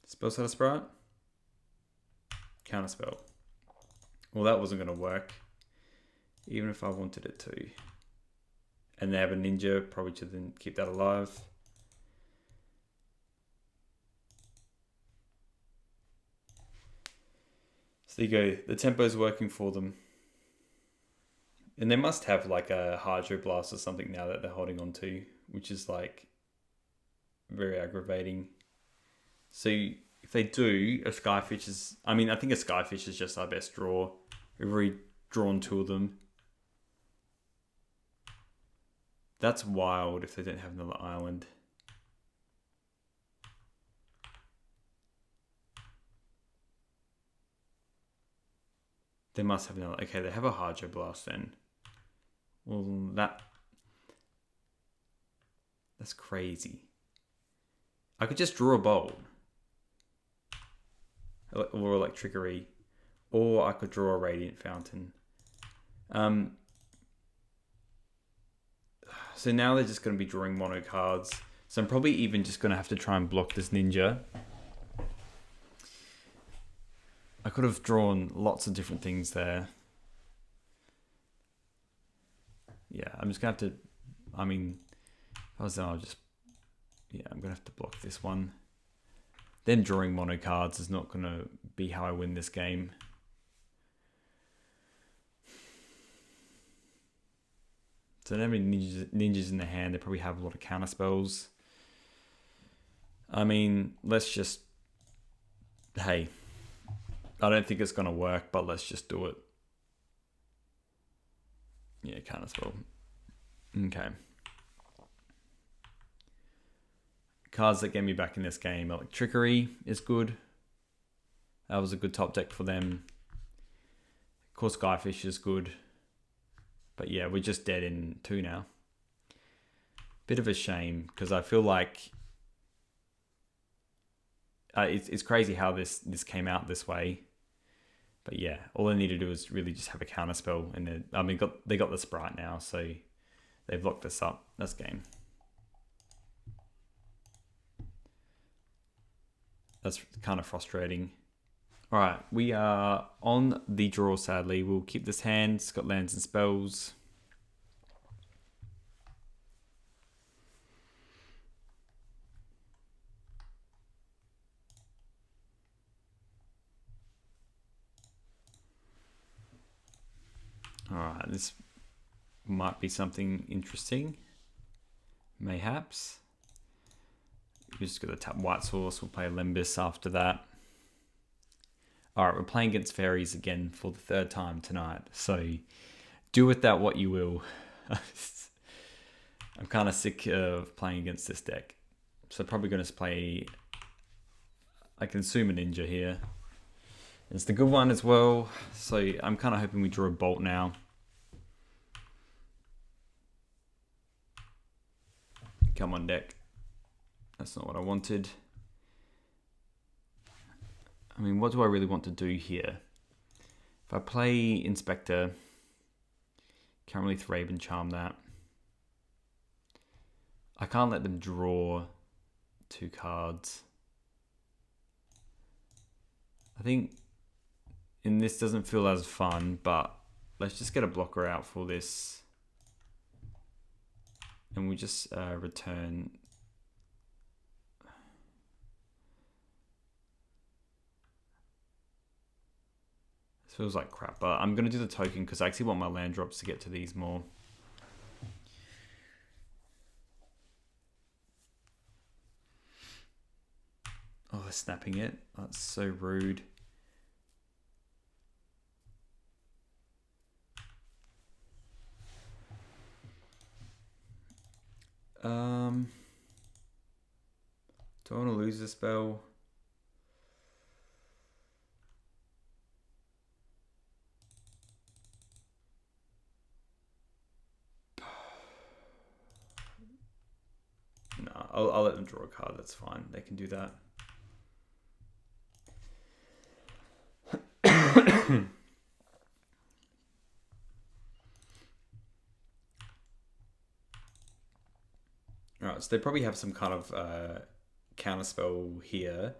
Spell set a Sprite? Counterspell. Well, that wasn't going to work, even if I wanted it to. And they have a ninja, probably should then keep that alive. So there you go, the tempo is working for them. And they must have like a Hydro Blast or something now that they're holding on to, which is like very aggravating. So if they do, a Skyfish is... I mean, I think a Skyfish is just our best draw. We've already drawn 2 of them. That's wild if they don't have another island. They must have another. Okay, they have a Hydro Blast then. Well, that's crazy. I could just draw a Bolt. Or Electrickery. Or I could draw a Radiant Fountain. So now they're just going to be drawing mono cards. So I'm probably even just going to have to try and block this Ninja. I could have drawn lots of different things there. Yeah, I'm just going to have to... I mean, if I was then I'll just... Yeah, I'm going to have to block this one. Them drawing mono cards is not going to be how I win this game. So there are ninjas in the hand. They probably have a lot of counter spells. I mean, let's just... Hey, I don't think it's going to work, but let's just do it. Yeah, counter spell. Okay. Cards that get me back in this game. Electrickery is good. That was a good top deck for them. Of course, Skyfish is good. But yeah, we're just dead in 2 now. Bit of a shame, because I feel like... it's crazy how this came out this way. But yeah, all I need to do is really just have a counter spell. And then, I mean, they got the Sprite now, so they've locked this up. That's game. That's kind of frustrating. All right, we are on the draw, sadly. We'll keep this hand. It's got lands and spells. All right, this might be something interesting. Mayhaps. We're just going to tap White Source. We'll play Limbus after that. All right, we're playing against Faeries again for the 3rd time tonight. So do with that what you will. I'm kind of sick of playing against this deck. So probably going to play... I consume a Ninja here. It's the good one as well. So I'm kind of hoping we draw a Bolt now. Come on, deck. That's not what I wanted. I mean, what do I really want to do here? If I play Inspector, can't really Thraben and Charm that. I can't let them draw 2 cards. I think in this doesn't feel as fun, but let's just get a blocker out for this. And we just return... Feels like crap, but I'm going to do the token because I actually want my land drops to get to these more. Oh, they're snapping it. That's so rude. Do I want to lose the spell? No, I'll let them draw a card. That's fine. They can do that. Alright, so they probably have some kind of counterspell here.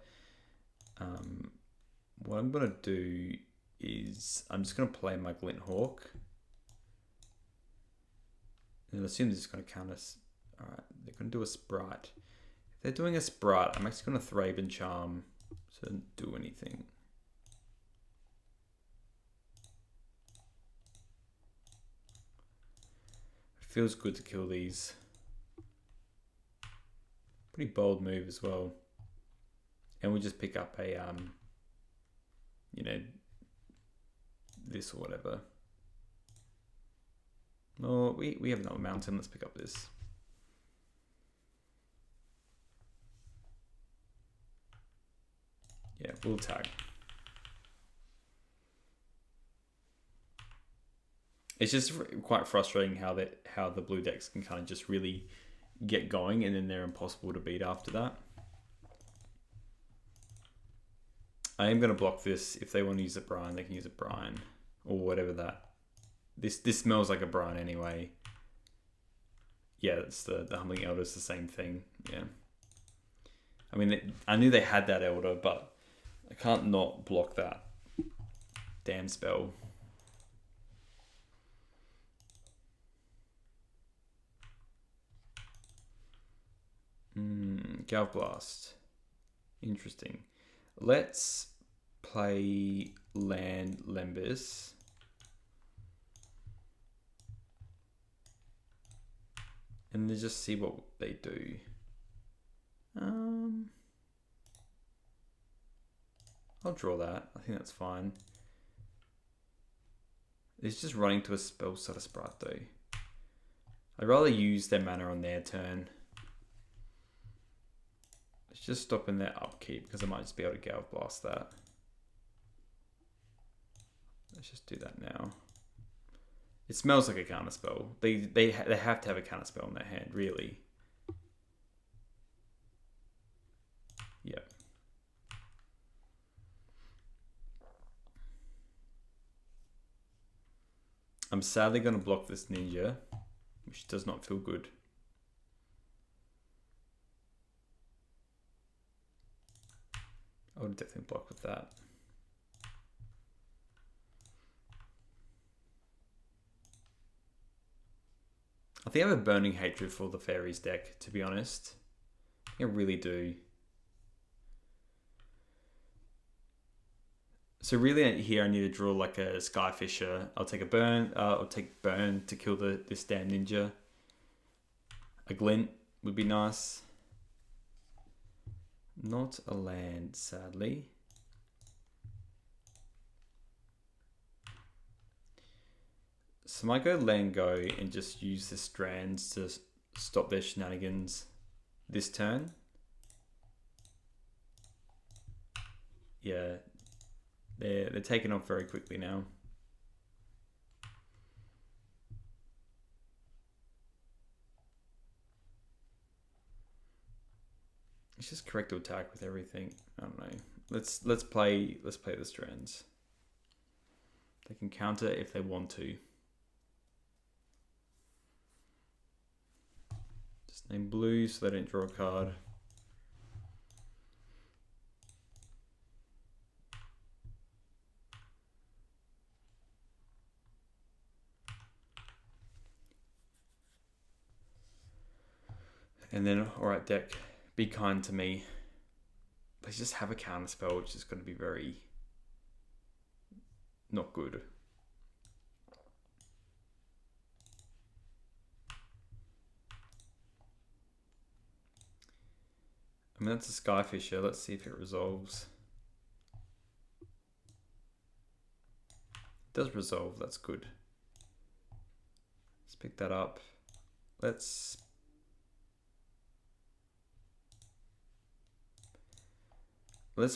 What I'm going to do is I'm just going to play my Glint Hawk. And I assume this is going to count us. Alright, they're going to do a Sprite. If they're doing a Sprite, I'm actually going to Thraben Charm so it doesn't do anything. It feels good to kill these. Pretty bold move as well. And we'll just pick up a, you know, this or whatever. Oh, we have another mountain. Let's pick up this. Yeah, we'll tag. It's just quite frustrating how the blue decks can kind of just really get going and then they're impossible to beat after that. I am going to block this. If they want to use a Brine, they can use a Brine or whatever that. This smells like a Brine anyway. Yeah, it's the Humbling Elder is the same thing. Yeah. I mean, I knew they had that Elder, but I can't not block that damn spell. Galv Blast. Interesting. Let's play land Lembis. And then just see what they do. I'll draw that. I think that's fine. It's just running to a spell sort of Sprite though. I'd rather use their mana on their turn. It's just stopping their upkeep because I might just be able to Galv Blast that. Let's just do that now. It smells like a counter spell. They have to have a counter spell in their hand, really. Yep. I'm sadly going to block this ninja, which does not feel good. I would definitely block with that. I think I have a burning hatred for the Faeries deck, to be honest. I really do. So really here I need to draw like a Skyfisher. I'll take a burn. I'll take burn to kill this damn ninja. A glint would be nice. Not a land, sadly. So I might go land go and just use the strands to stop their shenanigans this turn. Yeah, they're taking off very quickly now. It's just correct to attack with everything. I don't know. Let's play the strands. They can counter if they want to. Just name blue so they don't draw a card. And then, alright deck, be kind to me. Please just have a counter spell, which is going to be very not good. I mean, that's a Skyfisher. Let's see if it resolves. It does resolve. That's good. Let's pick that up. Let's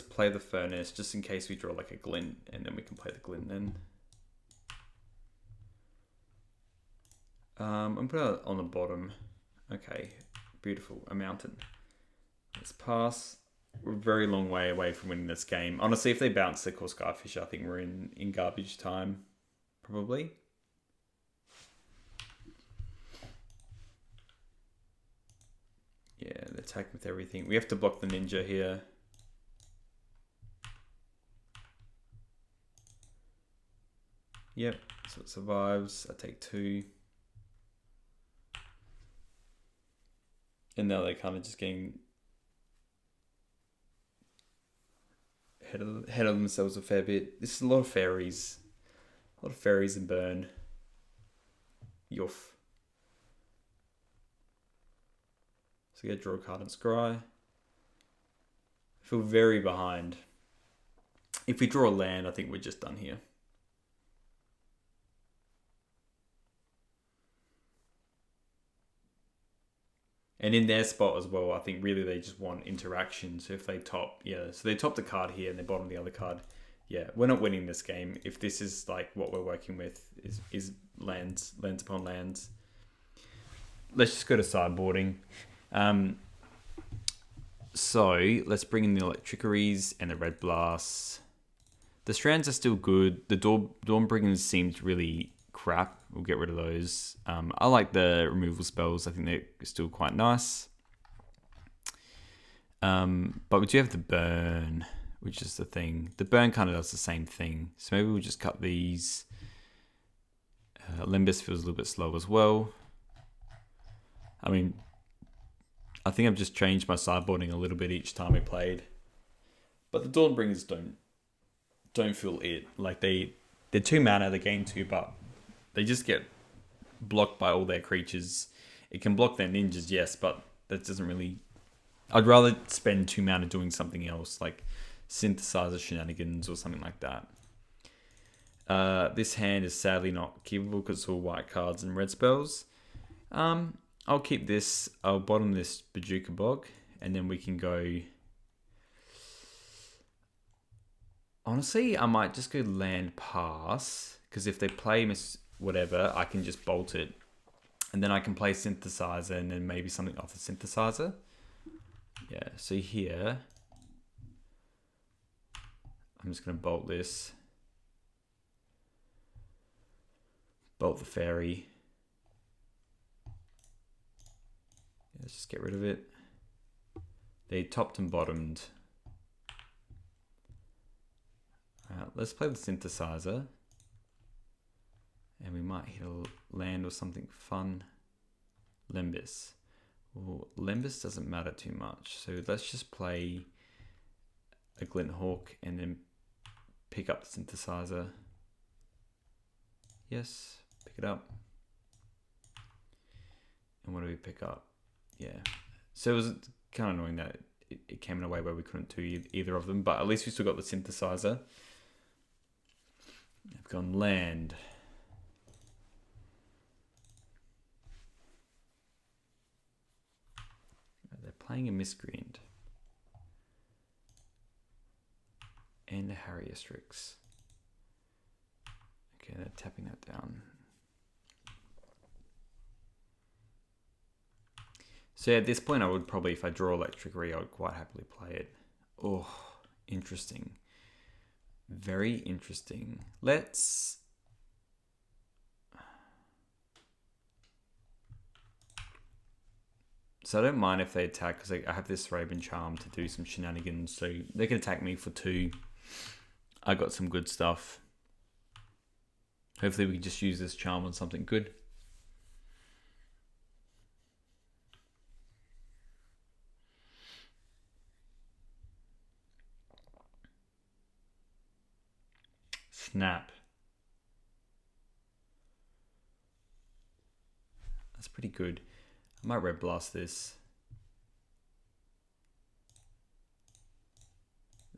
play the Furnace just in case we draw like a glint, and then we can play the glint then. I'm putting it on the bottom. Okay, beautiful. A mountain. Let's pass. We're a very long way away from winning this game. Honestly, if they bounce the core Skyfish, I think we're in garbage time, probably. Yeah, they attack with everything. We have to block the ninja here. Yep, so it survives. I take 2. And now they're kind of just getting ahead of themselves a fair bit. This is a lot of fairies. A lot of fairies and burn. Yuff. So we get draw a card and scry. I feel very behind. If we draw a land, I think we're just done here. And in their spot as well, I think really they just want interaction. So if they top, yeah, so they top the card here and they bottom the other card. Yeah, we're not winning this game if this is like what we're working with is lands upon lands. Let's just go to sideboarding. So let's bring in the Electricaries and the Red Blasts. The Strands are still good. The Dawnbringers seemed really crap. We'll get rid of those. I like the removal spells. I think they're still quite nice. But we do have the Burn, which is the thing. The Burn kind of does the same thing. So maybe we'll just cut these. Limbus feels a little bit slow as well. I mean, I think I've just changed my sideboarding a little bit each time we played. But the Dawnbringers don't feel it. Like they're 2 mana, they gain 2, but they just get blocked by all their creatures. It can block their ninjas, yes, but that doesn't really... I'd rather spend 2 mana doing something else, like Synthesizer shenanigans or something like that. This hand is sadly not keepable because it's all white cards and red spells. I'll keep this. I'll bottom this Bajuka Bog, and then we can go... Honestly, I might just go land pass, because if they play whatever, I can just bolt it. And then I can play Synthesizer, and then maybe something off the Synthesizer. Yeah, so here... I'm just going to bolt this. Bolt the Fairy. Let's just get rid of it. They topped and bottomed. Let's play the Synthesizer. And we might hit a land or something fun. Limbus. Well, Limbus doesn't matter too much. So let's just play a Glint Hawk and then pick up the Synthesizer. Yes, pick it up. And what do we pick up? Yeah. So it was kind of annoying that it came in a way where we couldn't do either of them, but at least we still got the Synthesizer. I've gone land. They're playing a Miscreant. And a Harry Astrix. Okay, they're tapping that down. So at this point, I would probably, if I draw Electricary, I would quite happily play it. Oh, interesting. Very interesting. Let's... So I don't mind if they attack, because I have this Raven Charm to do some shenanigans. So they can attack me for 2. I got some good stuff. Hopefully we can just use this charm on something good. Snap. That's pretty good. I might Red Blast this.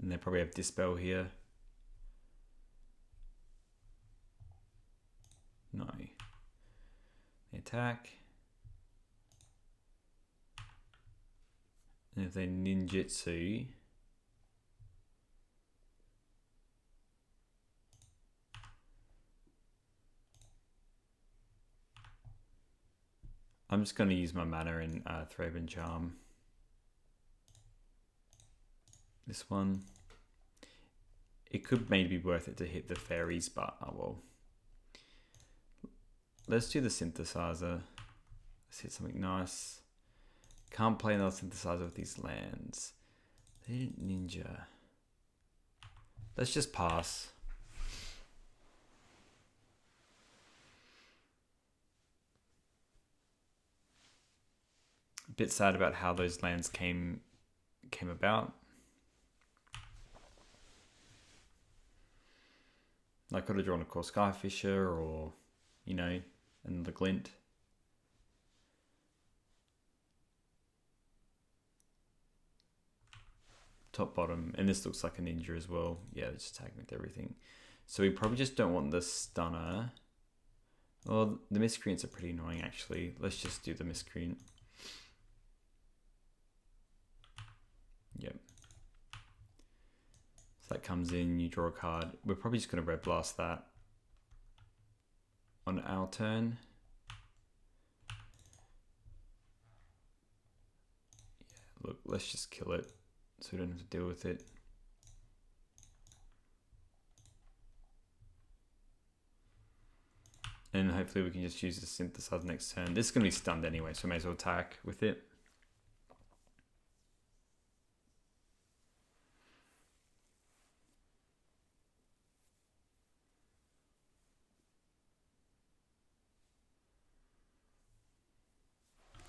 And they probably have Dispel here. No. They attack. And if they ninjutsu... I'm just going to use my mana in Thraben Charm. This one. It could maybe be worth it to hit the Faeries, but oh well. Let's do the Synthesizer. Let's hit something nice. Can't play another Synthesizer with these lands. They didn't ninja. Let's just pass. A bit sad about how those lands came about. I could have drawn a core Skyfisher or, you know, and the Glint. Top, bottom, and this looks like a ninja as well. Yeah, they're just attacking with everything. So we probably just don't want the Stunner. Well, the Miscreants are pretty annoying actually. Let's just do the Miscreant. Yep. So So that comes in, you draw a card. We're probably just going to red blast that on our turn. Yeah, look, let's just kill it so we don't have to deal with it. And hopefully we can just use the Synthesizer next turn. This is going to be stunned anyway, so I may as well attack with it.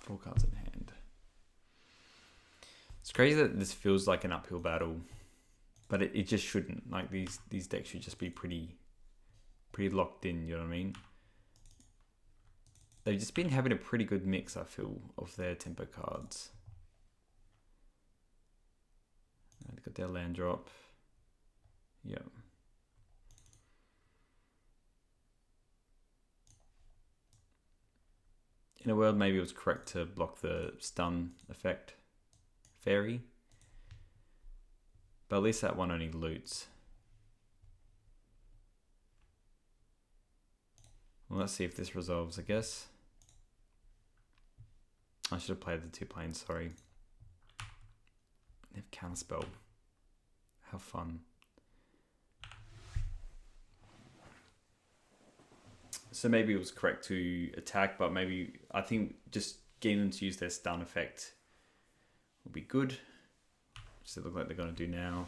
Four cards in hand. It's crazy that this feels like an uphill battle, but it just shouldn't. Like these decks should just be pretty locked in, you know what I mean? They've just been having a pretty good mix, I feel, of their tempo cards. They've got their land drop. Yep. In a world, maybe it was correct to block the stun effect fairy. But at least that one only loots. Well, let's see if this resolves, I guess. I should have played the 2 planes, sorry. They have counterspell. How fun. So maybe it was correct to attack, but maybe I think just getting them to use their stun effect will be good. Does it look like they're going to do now?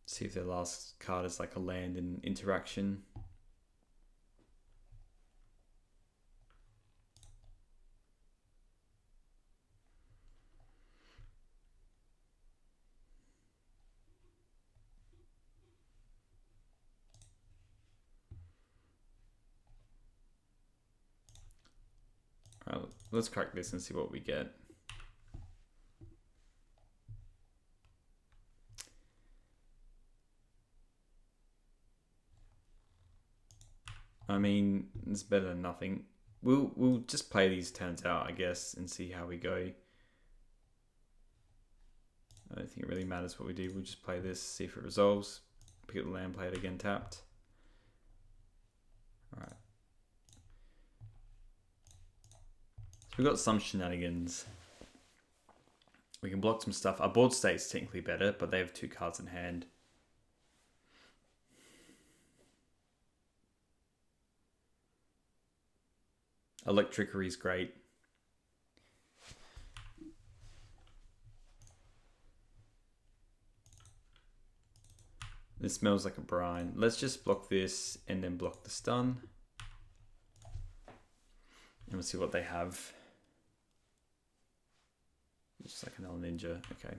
See if their last card is like a land in interaction. All right, let's crack this and see what we get. I mean, it's better than nothing. We'll just play these turns out, I guess, and see how we go. I don't think it really matters what we do. We'll just play this, see if it resolves. Pick up the land, play it again tapped. Alright. So we've got some shenanigans. We can block some stuff. Our board state's technically better, but they have 2 cards in hand. Electrickery is great. This smells like a brine. Let's just block this and then block the stun. And we'll see what they have. Just like another ninja. Okay.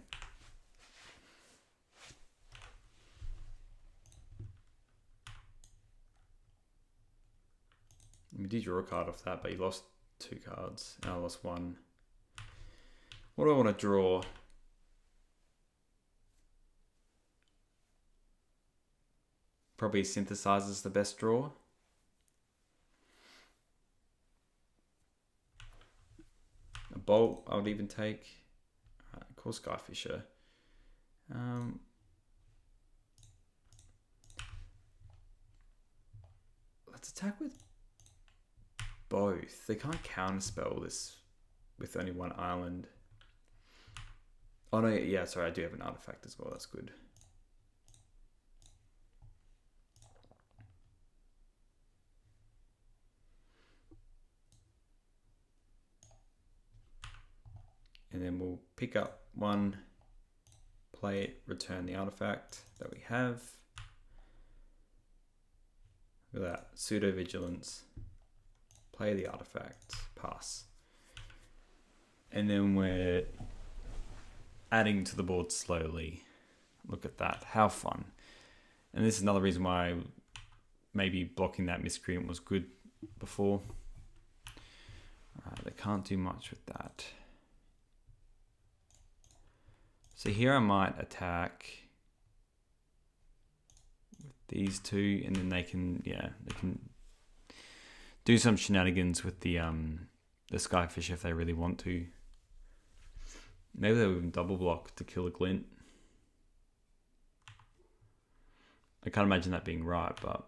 We did draw a card off that, but you lost 2 cards. And I lost 1. What do I want to draw? Probably Synthesizer's the best draw. A bolt I would even take. Of course, Skyfisher. Let's attack with both. They can't counterspell this with only 1 island. Oh no, yeah, sorry, I do have an artifact as well. That's good. And then we'll pick up 1, play it, return the artifact that we have. Look at that, pseudo vigilance. Play the artifact, pass. And then we're adding to the board slowly. Look at that, how fun. And this is another reason why maybe blocking that miscreant was good before. They can't do much with that. So here I might attack with these two, and then they can do some shenanigans with the Skyfish if they really want to. Maybe they'll even double block to kill a glint. I can't imagine that being right, but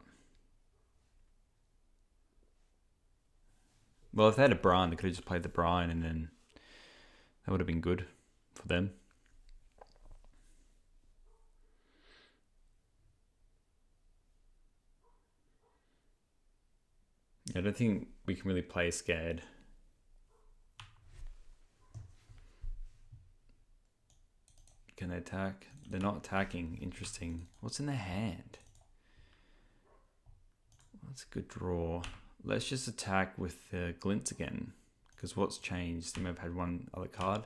well, if they had a Brine, they could have just played the Brine, and then that would have been good for them. I don't think we can really play scared. Can they attack? They're not attacking. Interesting. What's in their hand? That's a good draw. Let's just attack with the Glints again. Because what's changed? They may have had one other card.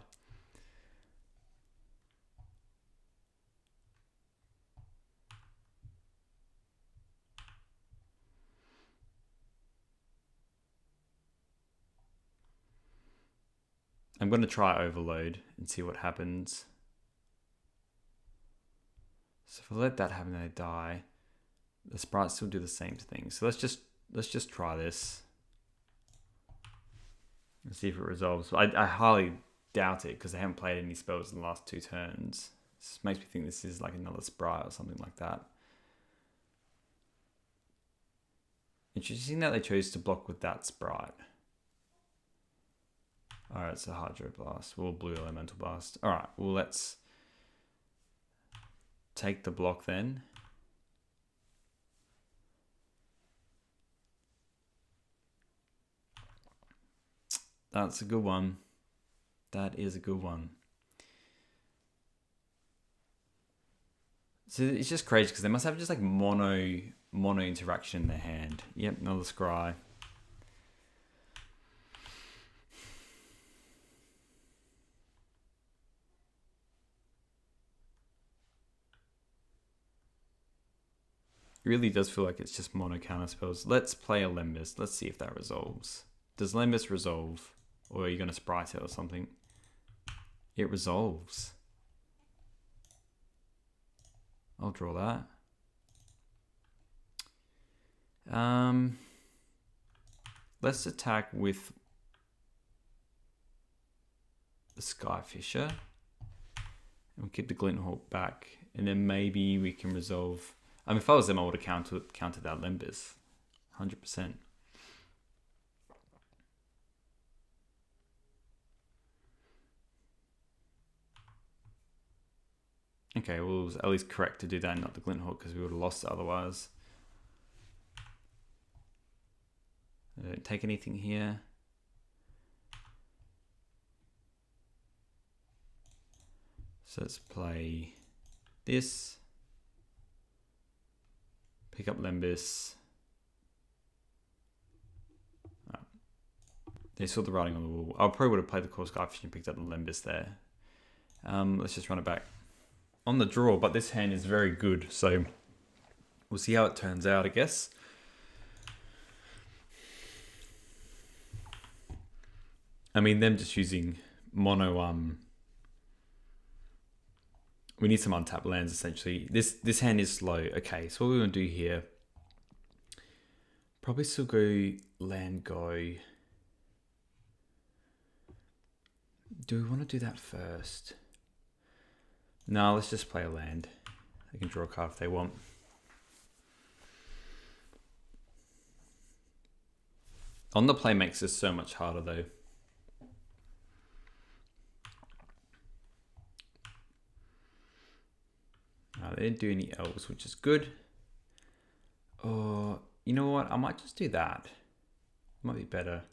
I'm going to try Overload and see what happens. So if I let that happen and they die, the sprites still do the same thing. So let's just try this. And see if it resolves. I highly doubt it because they haven't played any spells in the last 2 turns. This makes me think this is like another sprite or something like that. Interesting that they chose to block with that sprite. Alright, so Hydro Blast. Well, Blue Elemental Blast. Alright, well let's take the block then. That's a good one. That is a good one. So it's just crazy because they must have just like mono interaction in their hand. Yep, another Scry. It really does feel like it's just mono counter spells. Let's play a Lembas. Let's see if that resolves. Does Lembas resolve? Or are you going to sprite it or something? It resolves. I'll draw that. Let's attack with the Skyfisher. And we'll keep the Glinthawk back. And then maybe we can resolve. I mean, if I was them, I would have countered that Lembas. 100%. Okay, well, it was at least correct to do that, not the Glinthawk, because we would have lost it otherwise. I don't take anything here. So let's play this. Pick up Lembas. Oh. They saw the writing on the wall. I probably would have played the core Skyfish and picked up the Lembas there. Let's just run it back on the draw, but this hand is very good, so we'll see how it turns out, I guess. I mean, them just using mono. We need some untapped lands, essentially. This hand is slow. Okay, so what we're going to do here, probably still go land go. Do we want to do that first? No, let's just play a land. They can draw a card if they want. On the play makes this so much harder though. They didn't do any elves, which is good. Oh, you know what? I might just do that. Might be better.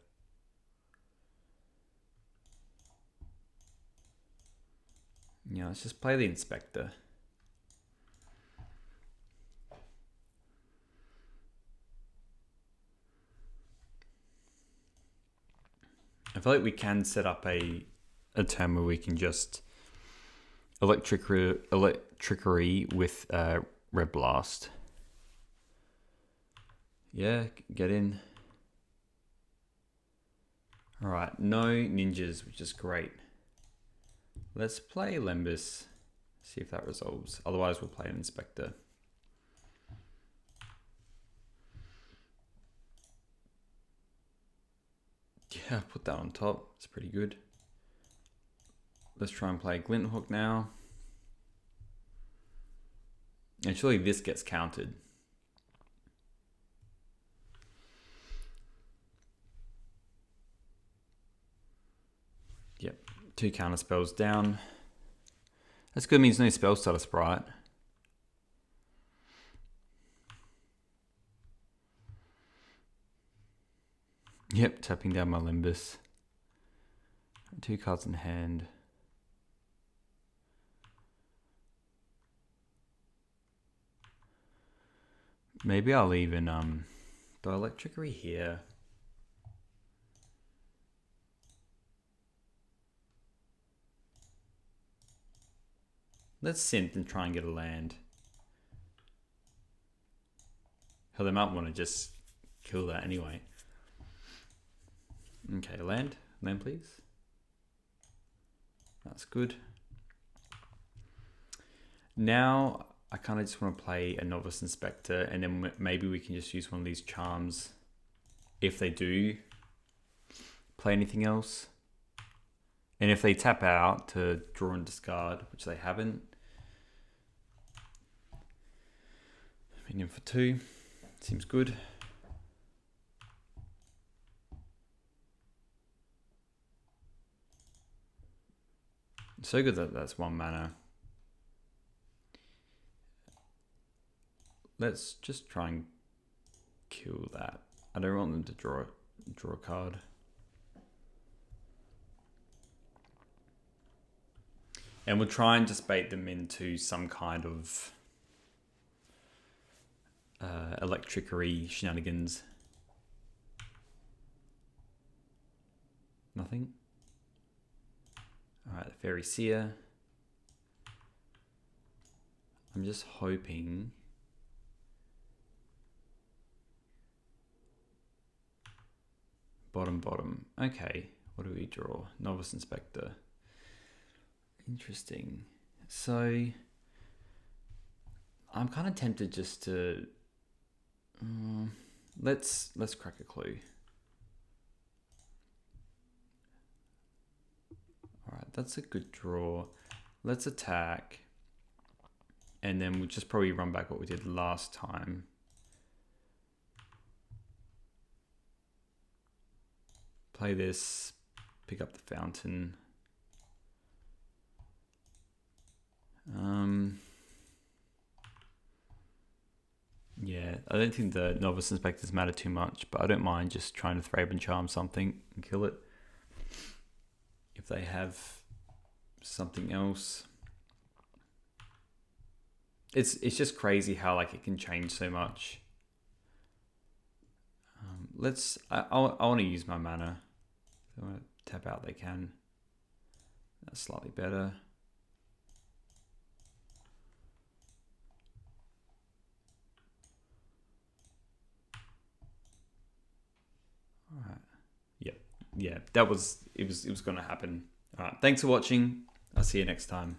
Yeah, let's just play the Inspector. I feel like we can set up a turn where we can just electrickery with Red Blast. Yeah, get in. Alright, no ninjas, which is great. Let's play Lembas, see if that resolves. Otherwise, we'll play an Inspector. Yeah, put that on top. It's pretty good. Let's try and play Glint Hook now. And surely this gets counted. Yep, 2 counter spells down. That's good, means no spell starter sprite. Yep, tapping down my Limbus. 2 cards in hand. Maybe I'll even the Electricity here. Let's Synth and try and get a land. Hell, they might want to just kill that anyway. Okay, land. Land, please. That's good. Now, I kind of just want to play a Novice Inspector, and then maybe we can just use one of these charms if they do play anything else. And if they tap out to draw and discard, which they haven't. Minion for 2. Seems good. So good that that's 1 mana. Let's just try and kill that. I don't want them to draw a card. And we'll try and just bait them into some kind of Electricity shenanigans. Nothing. Alright, the Fairy Seer. I'm just hoping. Bottom. Okay, what do we draw? Novice Inspector. Interesting. So I'm kind of tempted just to let's crack a clue. All right, that's a good draw. Let's attack, and then we'll just probably run back what we did last time. Play this, pick up the Fountain. Yeah, I don't think the Novice Inspectors matter too much, but I don't mind just trying to throw and charm something and kill it. If they have something else. It's just crazy how like it can change so much. I want to use my mana. If they want to tap out, they can. That's slightly better. All right. Yeah. It was going to happen. All right. Thanks for watching. I'll see you next time.